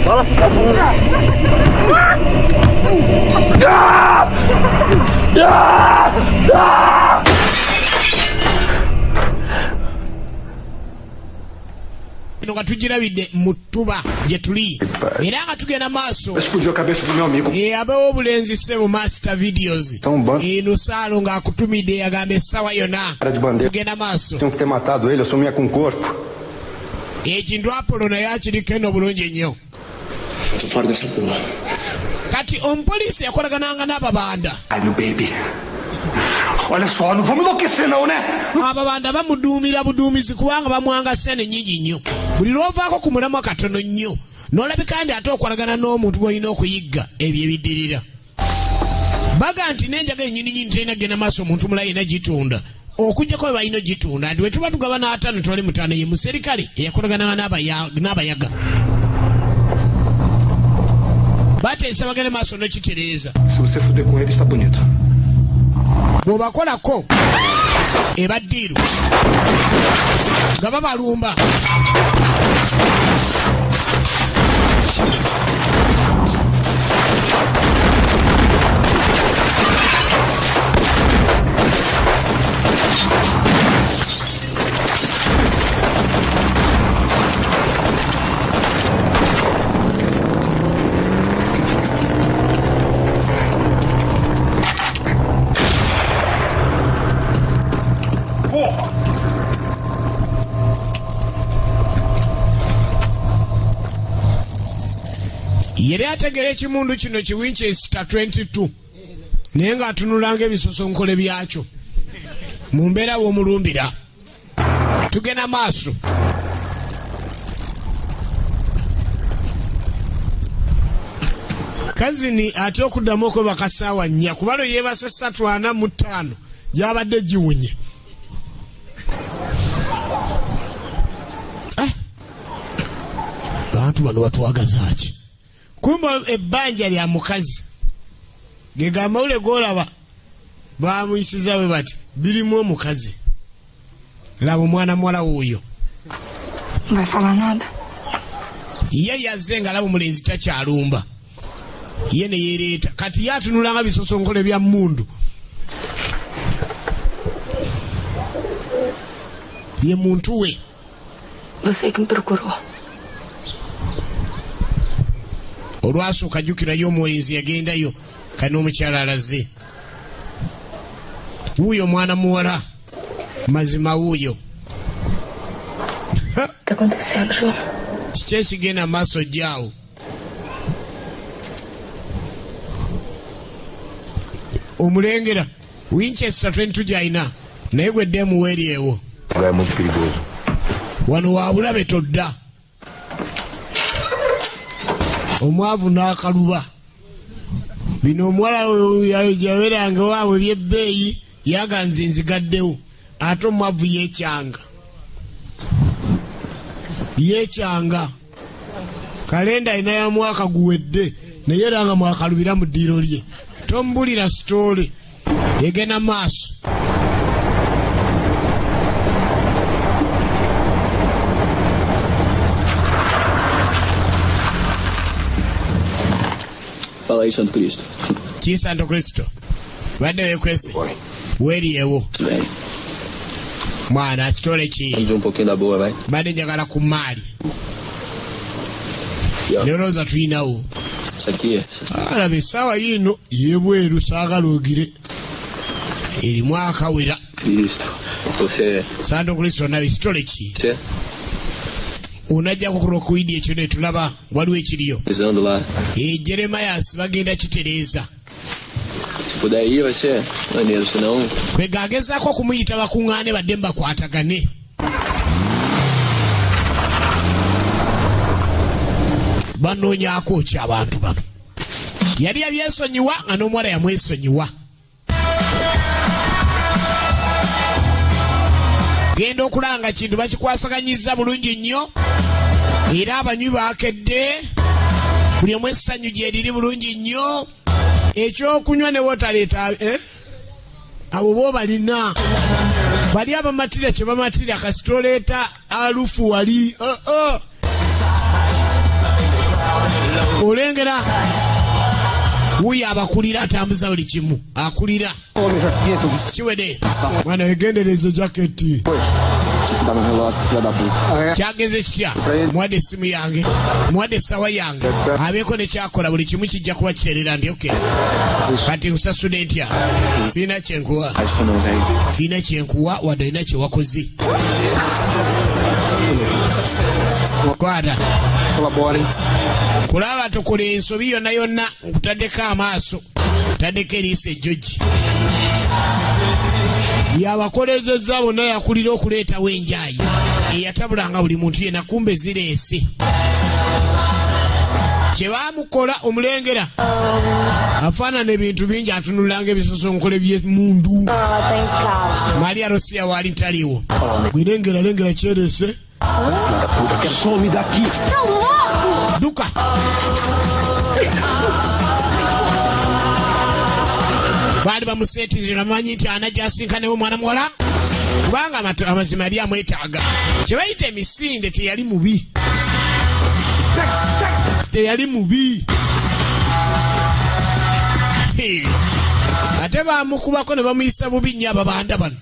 Bola pra bola! nga tugirabidde mu ttuba gye tuli era nga tugenda maaso explodiu a cabeça do meu amigo. abewo obulenzi ssebo master videos eno saalo ng'akutumidde yagamba essaawa yonna tugenda maaso Tinham que ter matado ele, eu sumia com o corpo. ekintu Apolo naye akiriko eno bulungi nnyo Tô fora dessa porra. kati omupoliisi yakolagananga n'ababanda Ai, meu baby. Olha só, não vamos enlouquecer não, né? ababanda bamuduumira buduumizi kubanga bamwanga ssente nnyingi nnyo buli lw'ovaako ku mulamwa katono nnyo n'olabika ndi ate okolagana n'omuntu gw'olina okuyigga ebyo ebiddirira baga nti n'enjaga ennyininyini terina genda maaso omuntu mulayi yina gitunda okugjako we balina ogitunda nti we tuba tugaba n'ataano twali mutaano ye muserikale eyakolagananga n'abayaga bateesa bagende maaso n'okitereeza Se você fuder com ele, está bonito. bw'obakolako ebaddiiru nga babalumba yeri ategera ekimundu kino ki Winchester 22 naye ng'atunulanga ebisosonkole byakyo mu mbeera w'omulumbira tugenda maaso kazini ate okuddamu okwebaka ssaawa 4 kubalo yeebase 345 gyabadde giwunye bantu bano batwagaza ki kumba ebbanja lya mukazi gega amawule golaba bamuyisiza we bati birimu omukazi laba omwana muwala wuuyo Não vai falar nada? ye yazze nga laba omulenzi takyalumba ye ne yeereeta kati ye atunulanga bisosonkole bya mmundu ye muntu we Você que me procurou. olwasooka jjukirayo omulenzi yagendayo kati n'omukyala alaze wuuyo omwana muwala mazima wuuyo O que tá acontecendo, João? kiki ekigenda maaso jjaawo omulengera Winchester 22 jaina naye gwe demu weriyewo wano wabulabe todda omwavu n'akaluba bino omuwala yaweranga waabwe byebbeeyi yaganze nzigaddewo ate omwavu yekyanga kalenda ina ya mwaka guwedde naye era nga mwakalubira mu ddiiro lye tombulira sitoole yegena maaso Fala aí, Santo Cristo. Ki Santo Cristo? Badde wekwese. Weriyewo. Mwana kitole ki? Vamos ver pouquinho da boa, vai. Badde njagala ku maali. Leroza tuyinawo. Isso aqui é. Alabe sawa yino yebweru saagala ogire. Erimu akawera. Cristo. Você. Santo Cristo nawe kitole ki? Você. Unajja kukulokuidi ekyo ne tulaba waliwo ekiriyo. Pisando lá. Jeremias bagenda kitereeza. Puder ir vai ser maneiro, senão. Kwegagezaako okumuyita bakuŋŋaane badde mbakwatagane. Banoonyaako ki abantu bano? Yali yabyesonyiwa nga n'omuwala yamwesonyiwa. Genda okulanga kintu bakikwasaganyiza bulungi nnyo. Era abanywi bakedde. Buli omu essanyu gye liri bulungi nnyo. Ekyokunywa ne wotaleeta abo bo balina. Bali abamatira kye bamatira kasitoleeta alufu wali. Olengera wuyo abakulira atambuza buli kimu akulira kiwede mwana wegendereza jaketi kyageze kitya mwadde essimu yange mwadde essawa yange abeeko nekyakola buli kimu kijja kuba kiterera ndi oke kati nkusasudde ntya siina kyenkuwa wadde olina kyewakoze kwata kulaba tukola ensobi yonna yonna nkutaddeko amaaso taddeko eriisa ejjoji yabakolezezza bonna yakulira okuleetawo enjaayi eyatabulanga buli muntu yena kumbe zireese kye baamukola omulengera afaanana ebintu bingi atunulanga ebisosonkole by'emundu Maria Rosia waali ntaliwo gwelengera kyerese duka baali bamuseetinze nga bamanyi nti anajjasinkanewo mwana muwala kubanga amazima yali amwetaaga kye bayita emisinde teyali mubi ate bamukubako ne bamuyisa bubi nnyo ababanda bano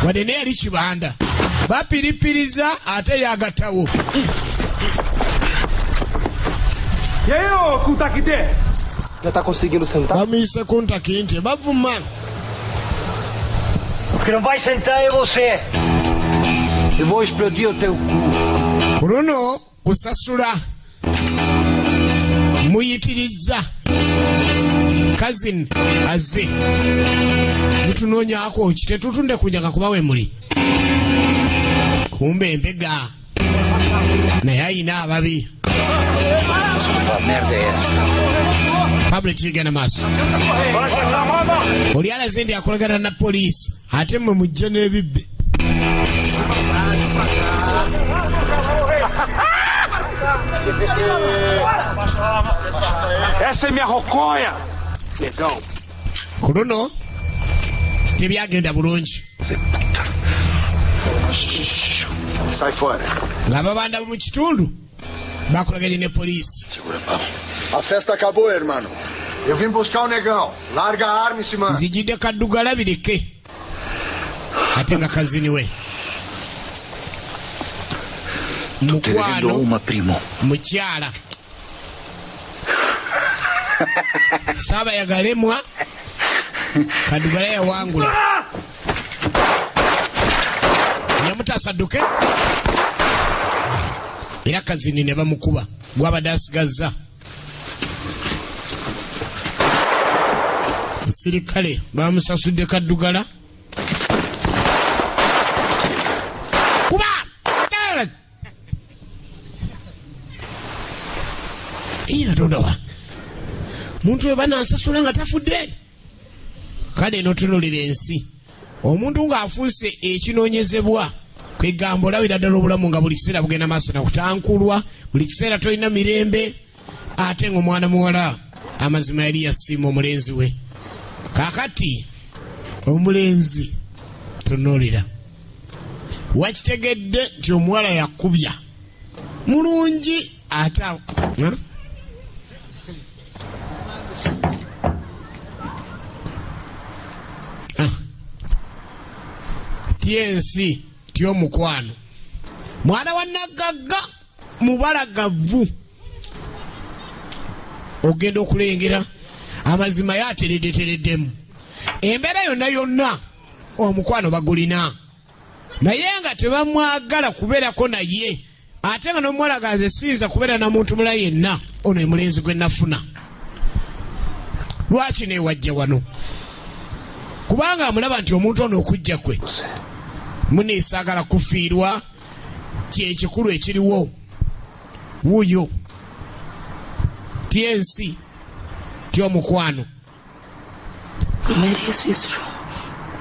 wadde ne yali kibanda bapiripiriza ate yagattawo Yeyo, Kuntakite! Já tá conseguindo sentar? Bamuyise Kuntakinte, bavuma. O que não vai sentar é você. Eu vou explodir o teu cu. Kuno kusasula muyitiriza cousin azze mutunoonyaako ki tetutunde kunyaga kuba we muli kumbe embega naye ayina ababi Pablo Chigana maaso oli alaze ndi akolagana na poliisi ate mmwe mujja n'ebibbe Essa é minha roconha! Legal. Kuno tebyagenda bulungi Sai fora. ng'ababanda mu kitundu bakolaganye ne poliisi. A festa acabou, hermano. Eu vim buscar o negão. Larga a arma e se manda. Nzijidde kaddugala bireke ate nga kazini we mukwano mukyala Saabayagalema kaddugala yawangula yamutasadduke era kazini ne bamukuba gwabadde asigazza Sirikale bamusasudde kaddugala kuba tondawa muntu we banansasula nga tafudde. Kale eno tunulira ensi omuntu ng'afuuse ekinoonyezebwa kwegambo olabira ddala obulamu nga buli kiseera bugenda maaso nakutankulwa, buli kiseera tolina mirembe. Ate ng'omwana muwala amazima yali yasiima omulenzi we. Kakati omulenzi tunulira wakitegedde nti omuwala yakubya mulungi ate tyensi tyomukwano mwana wa Nagagga mubalagavu ogenda okulengera amazima yatereddetereddemu embeera yonna omukwano bagulina naye nga tebamwagala kubeerako naye ate nga n'omuwala gaze siyinza kubeera na muntu mula yenna ono emulenzi gwe nafuna. Lwaki newajja wano? Kubanga amulaba nti omuntu ono okujja kwe muneesaagala kufiirwa kyekikulu ekiriwo wuuyo tyensi tyomukwano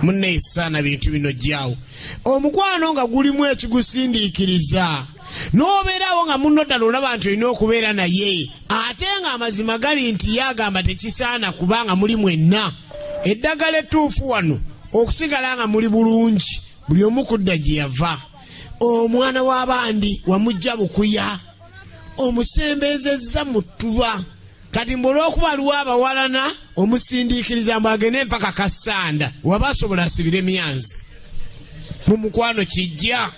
muneesaana bintu bino jjaawo omukwano nga gulimu ekigusindiikiriza n'obeerawo nga munno ddala olaba nti olina okubeera naye ate nga amazima gali nti yagamba tekisaana kubanga muli mwenna. Eddagala ettuufu wano okusigala nga muli bulungi buli omu kudda gye yava. Omwana w'abandi wamujja bukuya omusembezezza mu ttuba kati mbulw'okuba aliwo abawalana omusindiikiriza mbu agende mpaka Kasanda waba asobola asibire emyanzi mu mukwano kijja.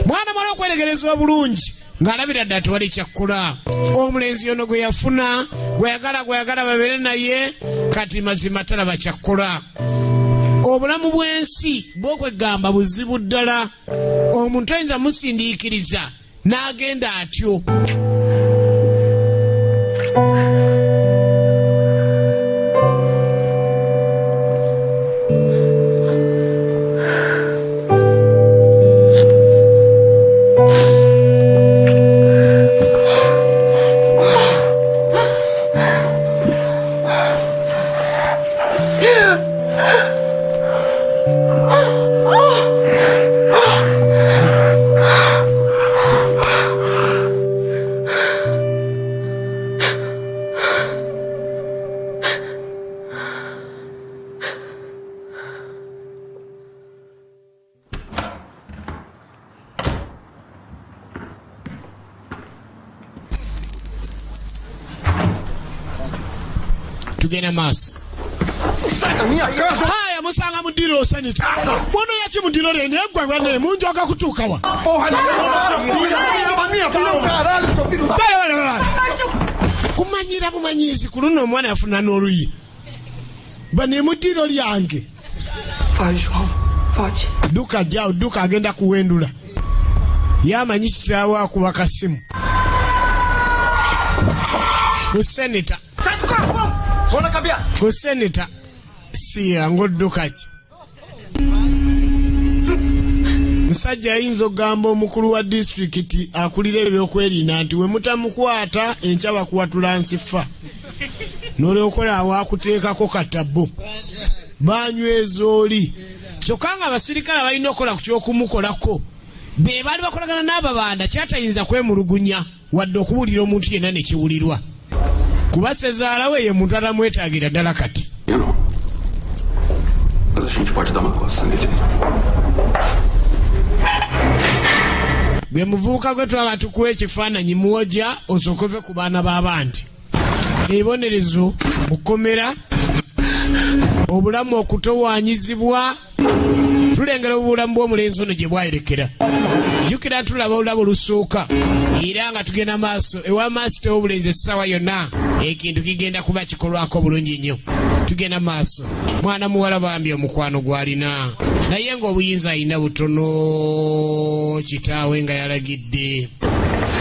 Mwana mwala okweregereza obulungi ng'alabira ddala tewali kyakkola. Omulenzi yono gwe yafuna gweyagala babeere naye kati mazima talaba kyakkola. Obulamu bw'ensi bw'okwegamba buzibu ddala. Omuntu ayinza musindiikiriza n'agenda atyo. Tugenda maaso. Haya musanga mudiro sanita. Mwono yachi mudiro rene gwagwa ne munjoka kutuka wa. Kumanyira bumanyizi kuluno omwana afuna n'oluyi. Bane mudiro lyange. Pode. Duka jao duka agenda kuwendula. Yamanyi kitawa akuba kasimu. Kusenita. Bona cabeça. Kusenita si angoduka ki. Musajja ayinza ogamba omukulu wa district akulira ebyokwerinda nti we mutamukwata enkya bakuwatula nsifa. N'olyokola awakuteekako katabo. Banyweza oli. Kyokka nga abasirikale balina okukola ku ky'okumukolako. Be baali bakolagana n'ababanda kyatayinza kwemulugunya wadde okubuulira omuntu yenna ne kiwulirwa. Kuba Sezaala we ye muntu atamwetaagira ddala kati. Mas a gente pode dar uma coça nele. Gwe muvubuka gwe twaba tukuwa ekifaananyi muwojja osokove ku baana b'abandi. Ebibonerezo mukomera obulamu okutowaanyizibwa tulengera obulamu bw'omulenzi ono gye bwayerekera. Jjukira tulaba olulabo lusooka era nga tugenda maaso ewa maasita w'obulenzi essaawa yonna ekintu kigenda kuba kikolwako bulungi nnyo. Tugenda maaso mwana muwala bambi omukwano gw'alina naye ng'obuyinza alina butono. Kitaawe nga yalagidde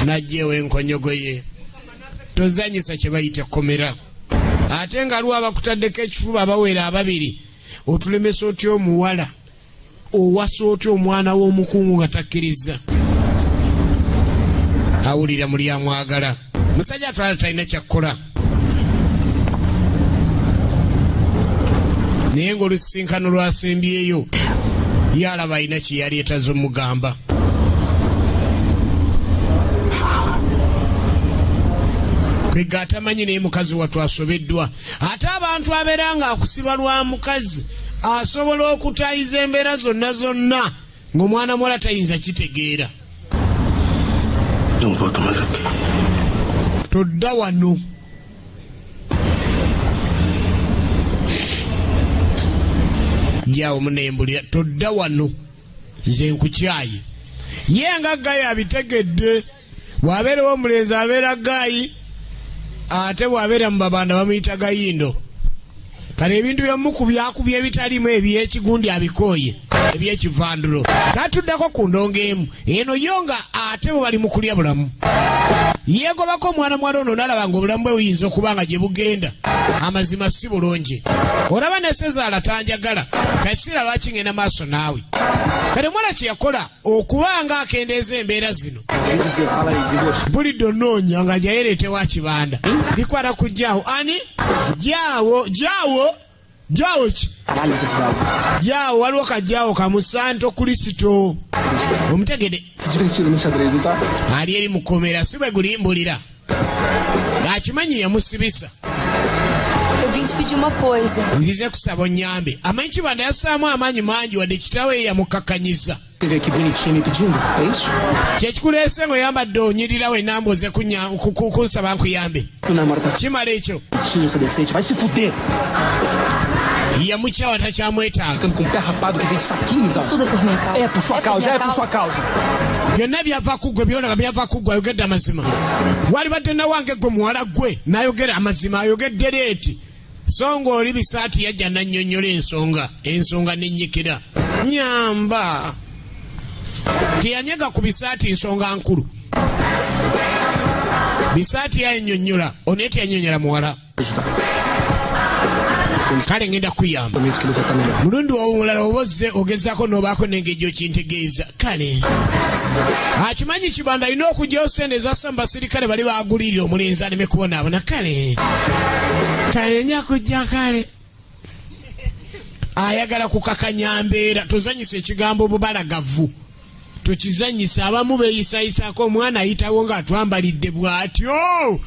najjeewo enkonyogo ye tozanyisa kye bayita komera. ate nga lwaba kutaddeko ekifuba abawera ababiri otulemesa otya omuwala owasa otya omwana w'omukungu nga takkiriza awulira muli amwagala musajja atwala talina kyakkola naye ng'olusisinkano lwasembyeyo yalaba alina kye yali etaze omugamba kwega atamanyi naye mukazi wattu asobeddwa ate abantu abeera nga akusiba lwa mukazi asobola okutayiza embeera zonna zonna ng'omwana muwala tayinza kitegeera todda wano jaawo munembulira todda wano nze nkukyayi ye nga gayi abitegedde bw'abeerewo omulenzi abeera gayi ate bw'abeera mu babanda bamuyita gayindo kale ebintu byomuku byakubye ebitalimu ebyekigundi abikooye ebyekivandulo tatuddako ku ndongo emu eno yo nga ate bwe bali mu kulya bulamu yeegobako omwana mwala ono nalaba nga obulamu bwe buyinza okuba nga gye bugenda amazima si bulungi olaba ne Sezaala tanjagala kasira lwaki ngenda maaso naawe kale mwala kye yakola okuba nga akendeeza embeera zino bulidde onoonya nga jayereetewa kibanda bikwata ku jaawo ani jaawo ki jaawo waliwo kajaawo kamusanto Kristo omutegede ali eri mukomera si bwe gulimbulira akimanyi yamusibisa Eu vim te pedir uma coisa. Nzize kusaba onyambe amanyi kibanda yassaamu amaanyi mangi wadde kitaawe yamukakkanyiza kyekikuleese ng'oyambadde onyirira we namboze kunsaba nkuyambe kimala ekyo yamukyawa takyamwetaaga byonna byava kuggwe byonaga byava kuggwe ayogedde amazima walibadde nawange gwe muwala gwe nayogera amazima ayogedde leeti so ng'oli bisaati yajja nannyonnyola ensonga nenyikira nyamba teyanyega ku bisaati nsonga nkulu bisaati yannyonnyola onaye teyannyonnyola muwala kale ngenda kuyamba mulundi omulala obozze ogezaako n'obaako n'engeri okintegeeza kale akimanyi kibanda alina okugyayo sente ezassa mu basirikale bali bagulirira omulenzi aleme kubonaabona kale enya kujja kale ayagala kukakanya mbeera tozanyisa ekigambo bubalagavu tukizanyisa abamu beeyisayisaako omwana ayitawo ng'atwambalidde bw'atyo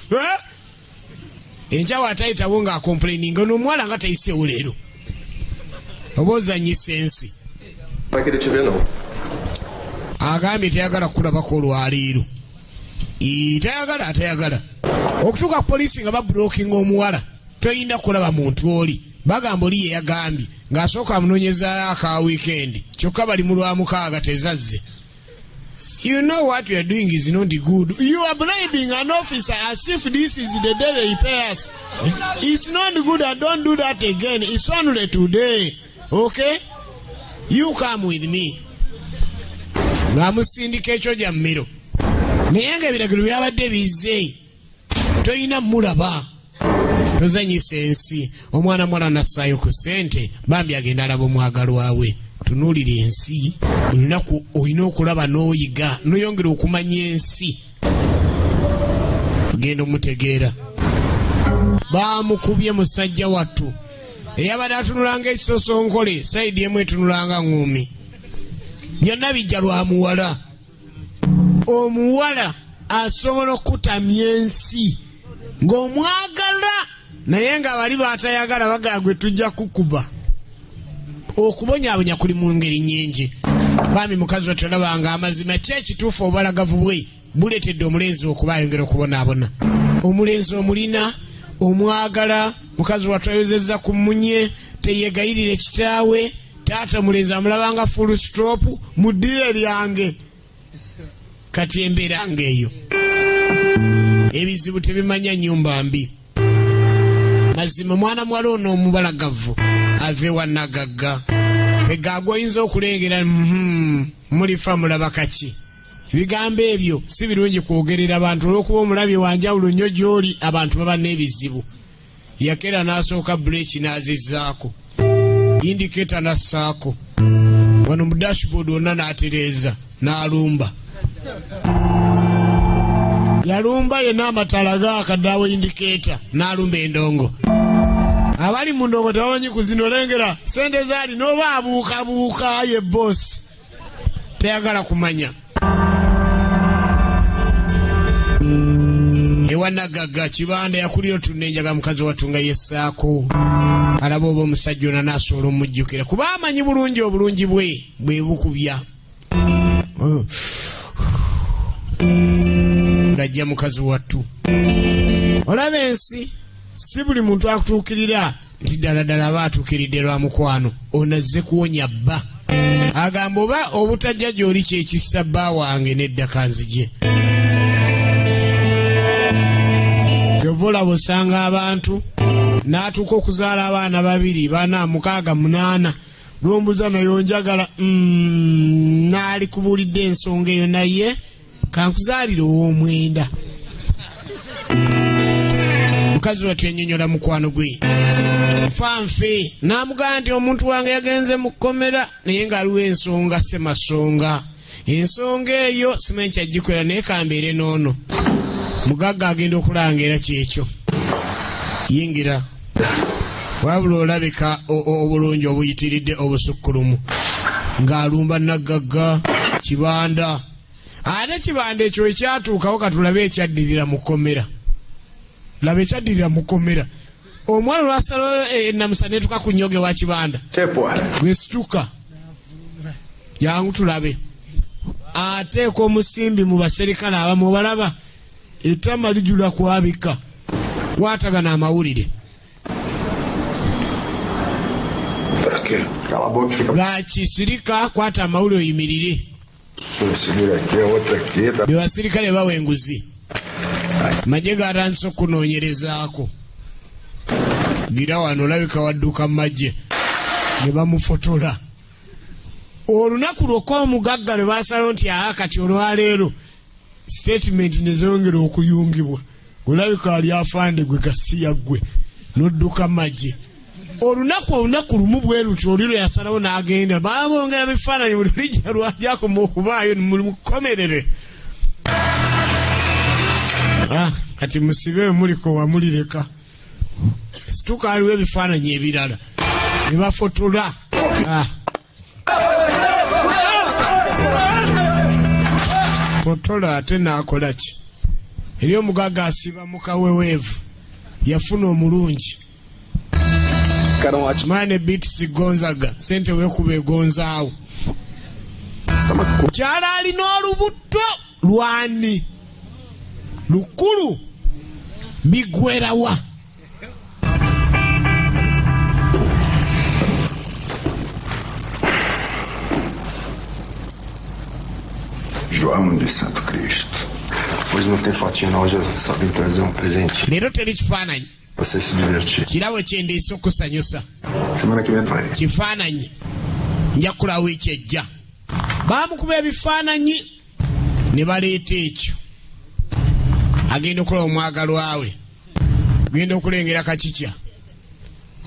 enjawo atayitawo ng'akomplaininga n'omuwala nga tayiseewo leero oba ozanyisa ensi agambye tayagala kukulabako olwaleero atayagala okutuuka ku poliisi nga babulookinga omuwala toyinda kulaba muntu oli bagamba oli ye yagambye ng'asooka amunoonyezaayo aka wiikendi kyokka bali mu lwamukaaga tezazze. You know what you are doing is not good. You are bribing an officer as if this is the day they pay us. It's not good. I don't do that again. It's only today. Okay? You come with me. Namusindika ekyo gya mmiro. Naye nga ebiragiro byabadde bizze. Toyina mulaba. Tozanyisa ensi. Omwana mwala nassaayo ku ssente. Bambi agenda alaba omwagalwa we. Tunuulira ensi olunaku olina okulaba n'oyiga n'oyongera okumanya ensi tugenda omutegeera baamukubye musajja wattu eyabadde atunulanga ekisosonkole sayidi emu etunulanga ngumi byonna bijja lwa muwala omuwala asobola okutamya ensi ng'omwagala naye nga bali baatayagala bagala gwe tujja kukuba okubonyaabonya kuli mu ngeri nnyingi bambi mukazi wattu olabanga amazima ki ekituufu obubalagavu bwe buleetedde omulenzi okuba ayongera okubonaabona omulenzi omulina omwagala mukazi wattu ayozezza ku munye teyegayirire kitaawe taata omulenzi amulabanga full stop mu ddire lyange kati embeera ng'eyo ebizibu tebimanya nnyumba mbi mazima mwana muwala ono omubalagavu ave wanagagga kwegagwa oyinza okulengera mulifa mulaba kaki ebigambo ebyo si birungi kwogerera abantu olw'okuba omulabye wanjawulo nnyo gy'oli abantu baba n'ebizibu yakera n'asooka breeki n'azizzaako indikeeta n'assaako wano mu dashboard wonna n'atereeza n'alumba yalumba yenna amatala gaakadaawo indikeeta n'alumba endongo abali mu ndongo tebamanyi kuzina olengera sente zaali n'oba abuukabuuka ye boosi teyagala kumanya ewanagagga kibanda yakulira tunenjaga mukazi watunga yessaako alaba oba omusajja ona n'asobola omujjukira kuba amanyi bulungi obulungi bwe bukubya ng'ajja mukazi wattu olaba ensi si buli muntu akutuukirira nti ddala aba atuukiridde lwa mukwano onazze kuwonya bba agamba oba obutajja gy'oli kyekissa bba wange nedda kanzije kyova osanga abantu n'atuuka okuzaala abaana 2 4 6 8 lwombuza nayo njagala n'ali kubuulidde ensonga eyo naye kankuzaalira ow'omwenda mukazi wattu yannyonnyola mukwano gwe fanfe n'amugamba nti omuntu wange yagenze mu kkomera naye ng'aliwo ensonga semasonga ensonga eyo simanyi kyagikwera naye kambeere n'ono mugagga agenda okulanga era kyekyo yingira wabula olabika obulungi obuyitiridde obusukkulumu ng'alumba nagagga kibanda ate kibanda ekyo ekyatuukawo katulabe ekyaddirira mu kkomera laba ekyaddirira mu kkomera omwana olwasalawo enamusa netuka ku nnyoge wa kibanda gwesituka jangu tulabe ateeka omusimbi mu baserikale abamu balaba ettama lijula kwabika kwatagana amawulire gakisirika kwata amawulire oyimirire byebasirikale bawa enguzi maje gatandise okunoonyerezaako gira wano olabika wadduka mumagye ne bamufotola olunaku lwokka omugagga lwe basalawo nti kati olwaleero statement nezongera okuyungibwa olabika ali afande gwe kasiya gwe nodduka magye olunaku lumu bwe lutyo oli lwe yasalawo n'agenda babongera bifaananyi buli lijja lwajakoma okubaayo mukomerere kati musibe muliko wamulireka situka aliwo ebifaananyi ebirala ne bafotola fotola ate naakola ki eri omugagga asiba mukaweweevu yafuna omulungi mane bitisi gonzaga sente wekuba egonzaawo mukyala alina olubuto lwani lukulu bigwerawa João de Santo Cristo. Hoje não tem fotinho não, hoje eu só vim trazer um presente. Lero teri kifaananyi. Você se divertir. Kirabo kyendeese okusanyusa. Semana que vem vai. Kifaananyi. Nja kula wiiki ejja. Baamukuba ebifaananyi ne baleeta ekyo. Agenda okulaba omwagalwa we. Ogenda okulengera kakikya.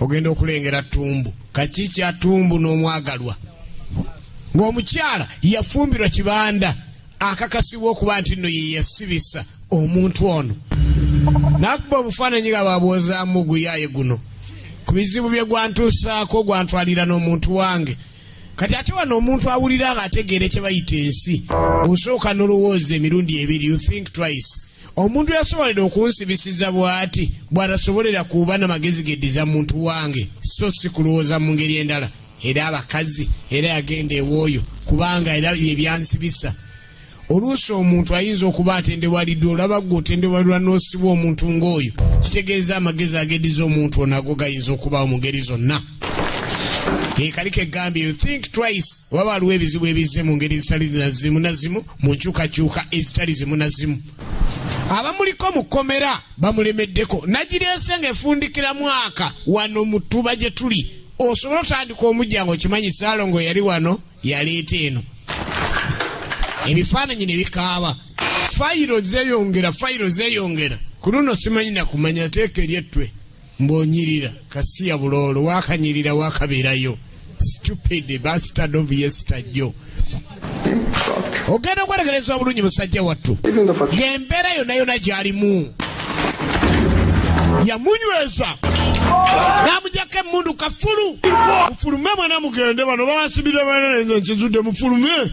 Ogenda okulengera Ttumbu. Kakikya, Ttumbu n'omwagalwa. Ng'omukyala yafumbirwa kibanda akakasibwa okuba nti nno ye yasibisa omuntu ono nakuba obufaananyi nga babwozaamu guyaye guno ku bizibu bye gwantuusaako gwantwalira n'omuntu wange kati ate wano omuntu awulira ng'ategeera kye bayita ensi osooka n'olowooza emirundi 2 you think twice omuntu yasobolera okunsibisiza bw'ati bw'atasobolera kuba n'amagezi geddiza muntu wange so si kulowooza mu ngeri endala era abakazi era yagenda ewooyo kubanga era ebyansibisa oluusi omuntu ayinza okuba atendewaliddwa olaba gwe otendewalirwa n'osibwa omuntu ng'oyo kitegeeza amagezi ageddiza omuntu onago gayinza okubawo mu ngeri zonna kaliko egambye you think twice waba waliwo ebizibu ebizze mu ngeri zitali zimu na zimu mu nkyukakyuka ezitali zimu na zimu abamuliko mu kkomera bamulemeddeko nagireese ng'efundikira mwaka wano mu Ttuba gye tuli osobola otandika omujja ng'okimanyi Saalongo yali wano yaleeta eno ebifaananyi ne bikaaba fayiro zeeyongera ku luno simanyi nakumanya teeka eryettwe mbonyirira kasiya bulolo wakanyirira wakabeerayo stupid bastard of yesterday. Ogenda okwerekereza obulungi musajja wattu ng'embeera yonna yonna gy'alimu yamunyweza n'amugyako emmundu kafulu. Mufulume mwana mugende bano babasibire banenze nkizudde mufulume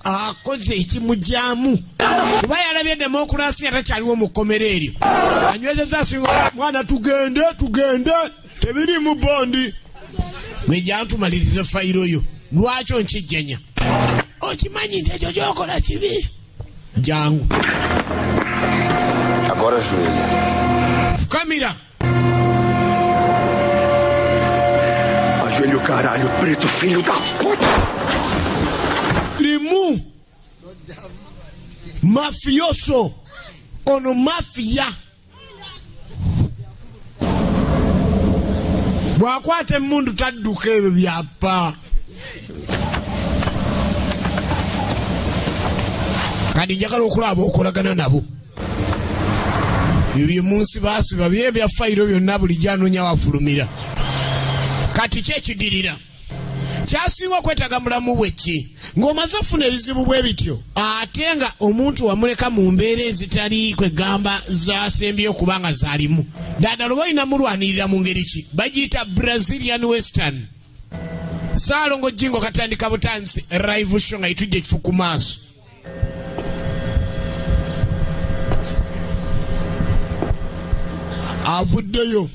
akoze ekimugyamu kuba yalabye demokulasiya takyaliwo mu kkomera eryo anywezeza asinga mwana tugende tebiri mu bondi mwejja ntumalirize fayiro yo lwaki onkijjanya okimanyi nti ekyo kyokola kibi jangu agora ajoelha fukamira Ajoelho, caralho, preto, filho da puta! Limu mafioso ono mafia bwakwata emundu tadduka ebyo byapa kati njagala okulaba okolagana nabo byo munsi basiba bye bya fayiro byonna buli gyanoonya wafulumira. Kati kyekidirira kyasinga okwetaaga mulamu bwe ki ng'omaze ofuna ebizibu bwe bityo ate nga omuntu wamuleka mu mbeera ezitali kwegamba zasembyeyo kubanga zaalimu ddala oba olina mulwanirira mu ngeri ki bagiyita Brazilian Western. Saalongo Jingo katandika butansi live show nga itujja ekifu ku maaso. Avuddeyo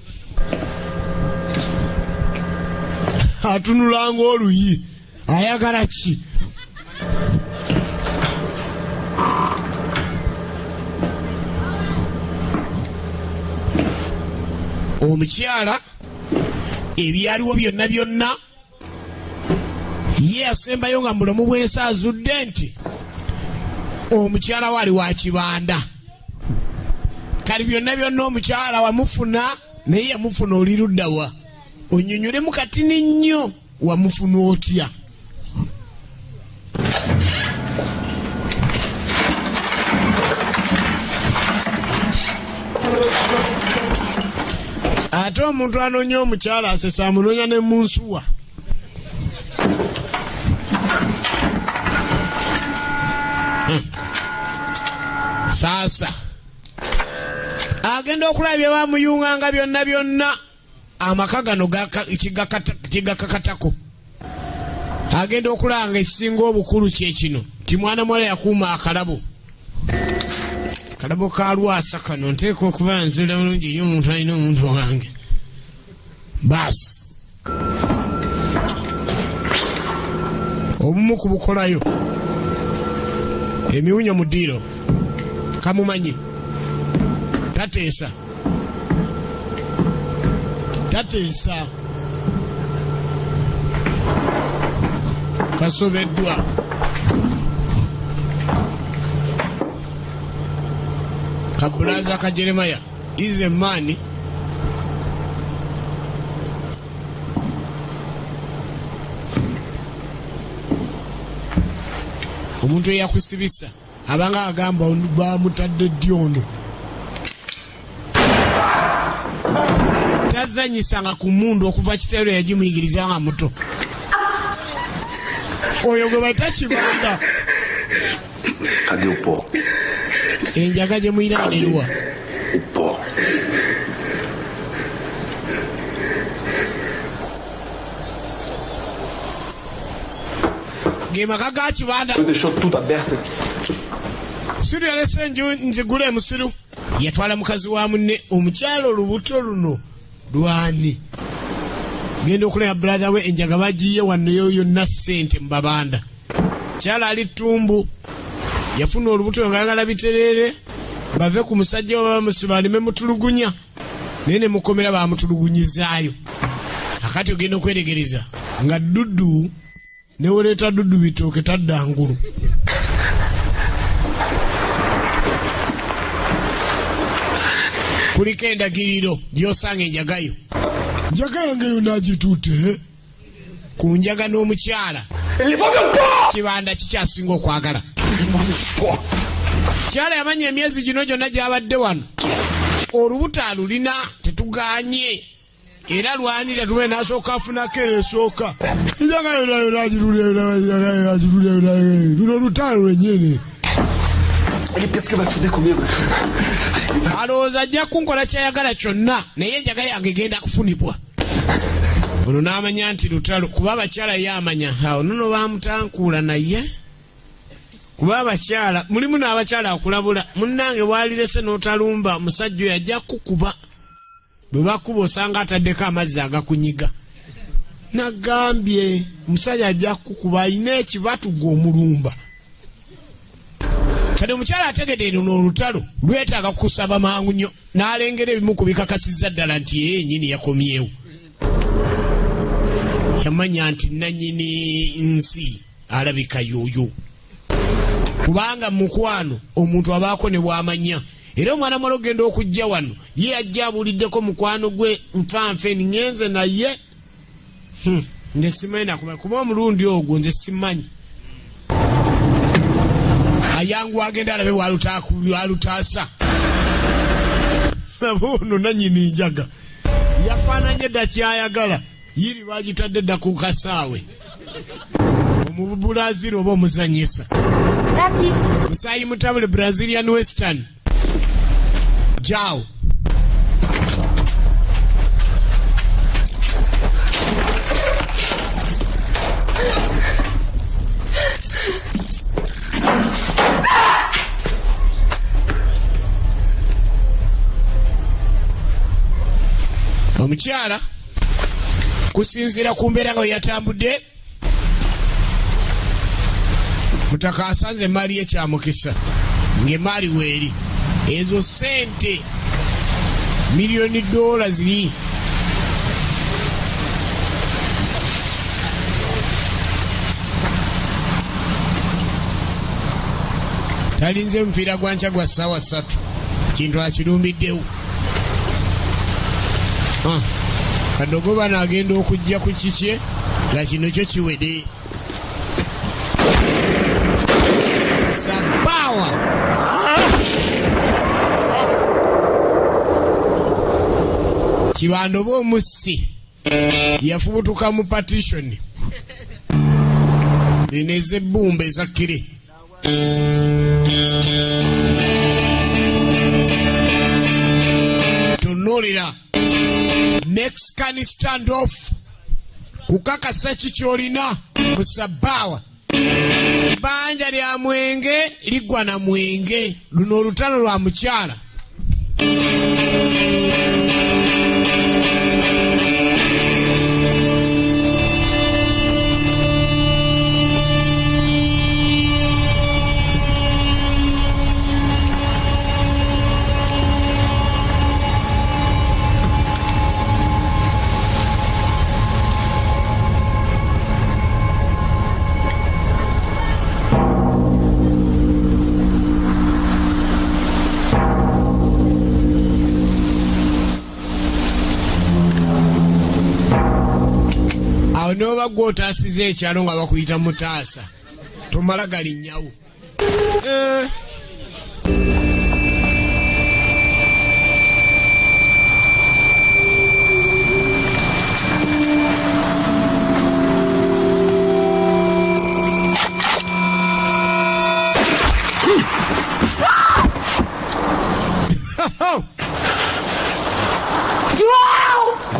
atunulanga oluyi ayagala ki omukyala ebyaliwo byonna byonna ye asembayo nga mulamu bwensi azudde nti omukyala wali wa kibanda kali byonna byonna omukyala wamufuna naye yamufuna oli luddawa onyonyolemu katini nnyo wamufuna otya. Ate omuntu anoonya omukyala asesa amunoonya ne mu nsuwa. Sasa agenda okulabya bamuyunganga byonna byonna amaka gano kigakakatako. Agenda okulanga ekisinga obukulu kyekino ti mwana mwala yakuuma akalabo ka lwasa kano nteeka okuba nzira mulungi nnyo omuntu alina omuntu wange baasi obumu kubukolayo emiwunyo mu ddiiro kamumanyi tateesa kasobeddwa. Kabulaza ka Jeremiah is a man omuntu eyakusibisa abanga agamba bamutadde ddyondo tazanyisanga ku mundu okuva kitero yagimuyigiriza nga muto oyo gwe bayita kibanda. Cadê o pó? Enjaga gye muyiraanirwa O pó. ge maka ga kibanda Deixou tudo aberto aqui. siru yalese enju nzigula emusiru yatwala mukazi wa munne omukyalo olubuto luno lwani genda okuleba brother we enjaga bagiye wano yonna ssente mu babanda kyala ali ttumbu yafuna olubuto nga yagala biterere bave ku musajja babamusiba alime mutulugunya naye ne mukomera bamutulugunyizaayo. Akati ogenda okweregereza nga Dudu newoleeta Dudu bitooke tadda ngulu. Kuliko endagiriro gy'osanga enjagayo njaga yangeyo nagituute ku njaga n'omukyala kibanda kikyasinga okwagala. Kyala yamanya emyezi gino gyonna gyabadde wano olubuto alulina tuganye era lwanira tume nasooka afunako esooka luno lutalo lwennyini alowooza ajja kunkola kyayagala kyonna naye enjaga yange egenda kufunibwa. Ono n'amanya nti lutalo kuba abakyala ye amanya awo nono bamutankuula naye kuba abakyala mulimu n'abakyala akulabula munnange bwalirese n'otalumba musajja oyo ajja kukuba bwe bakuba osanga ataddeko amazzi agakunyiga. Nagambye musajja ajja kukuba alina ekibatu gw'omulumba. Kati omukyala ategedde luno olutalo lwetaaga kukusaba mangu nnyo n'alengera ebimu ku bikakasizza ddala nti ye yennyini yakomyewo. Yamanya nti nannyini nsi alabika yooyo kubanga mukwano omuntu abaako ne bw'amanya era omwana muwala ogenda okujja wano ye ajja abuuliddeko mukwano gwe nfanfe ngenze naye nze simanyi nakumanya kuba omulundi ogwo nze simanyi ayangu agenda alabe walutaasa nabo ono nannyini njaga yafaananye dda kyayagala yiri bagitadde dda ku kasaawe omu Brazil oba omuzanyisa Musayi Mutabule Brazilian Western Jao omukyala kusinziira ku mbeera nga yatambudde mutaka asanze emaali ye kyamukisa ng'emaali weeri ezo sente miliyoni $. Ziri talinze mupiira gwa nkya gwa ssaawa 3 kintu akirumbiddewo. Kadogo bano agenda okujja ku kikye nga kino kyo kiwede sabawa kibando b'omussi yafubutuka mu patitioni lineze ebbumba ezakkire tunuulira Mexican standoff kukakasa kikyolina mu sabawa banja lya mwenge ligwa na mwenge luno olutalo lwa mukyala. Noba gw'otaasiza ekyalo nga bakuyita mutaasa tomala galinnyawo.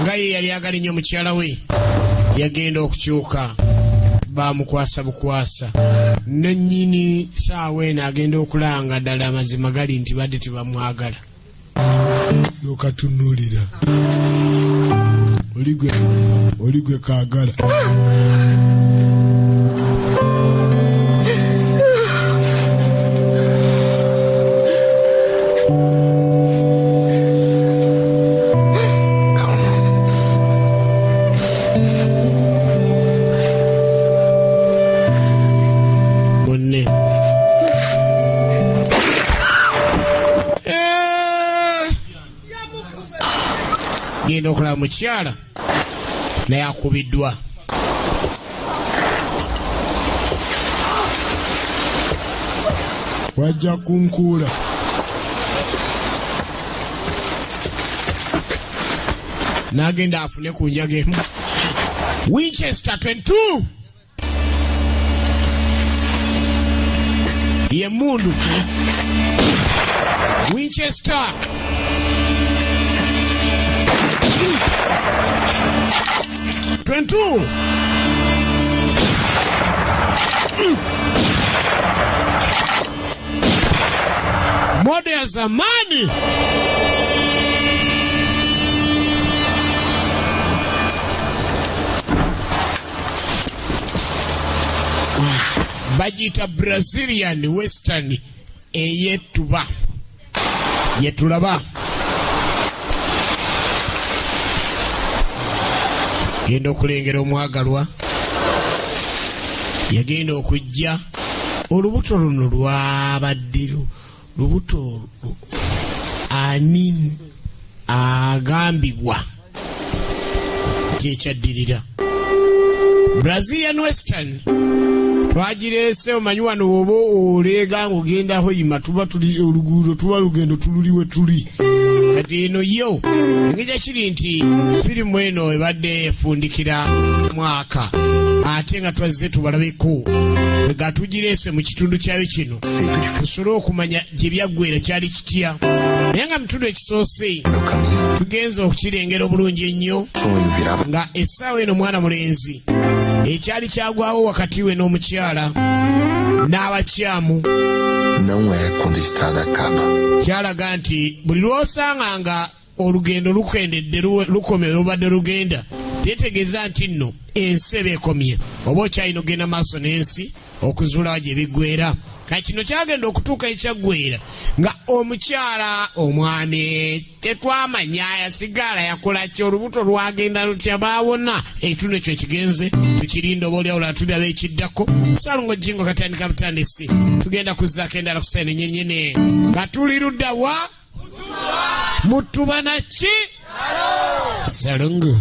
Nga ye yali agali nnyo mukyala we yagenda okukyuka bamukwasa bukwasa nannyini saawa eno agenda okulanga ddala amazima gali nti badde tebamwagala. Lokatunuulira oli gwe kaagala. Genda okulaba mukyala naye akubiddwa. Wajja kunkuula n'agenda afune ku njaga emu. Winchester 22 ye mundu. Winchester modo ya zamani. Bajita Brazilian Western eyetuba yetulaba genda okulengera omwagalwa yagenda okujja olubuto luno lwabaddiru lubuto ani agambibwa kyekyadirira. Brazilian Western twagirese omanyi wano woba olega ng'ogendaho yima tuba tuli oluguudo tuba lugendo tululiwe tuli kati eno yo engija kiri nti firimu eno ebadde efundikira mwaka ate nga twazze tubalabeko nga tugirese mu kitundu kyayo kino tusobole okumanya gye byaggwera kyali kitya naye nga mutundu ekisoose tugenza okukirengera obulungi ennyo nga essaawa eno mwana mulenzi ekyali kyagwawo wakati we n'omukyala n'abakyamu kyalaga nti buli lw'osanga nga olugendo lukendedde lukomye olubadde lugenda tetegeeza nti nno ensi eba ekomye oba okyalina ogenda maaso n'ensi okuzuulawo gye biggweera. Kati kino kyagenda okutuuka ekyaggweera nga omukyala omwane tetwamanya yasigala yakola ki olubuto lwagenda lutya baawona ekitundu ekyo ekigenze tukirinda oba oli awula tulaba ekiddako Salongo Jingo katandika butandisi tugenda kuzzaako endala kusaina nyenyene nga tuli ludda wa mutuba naki Salongo.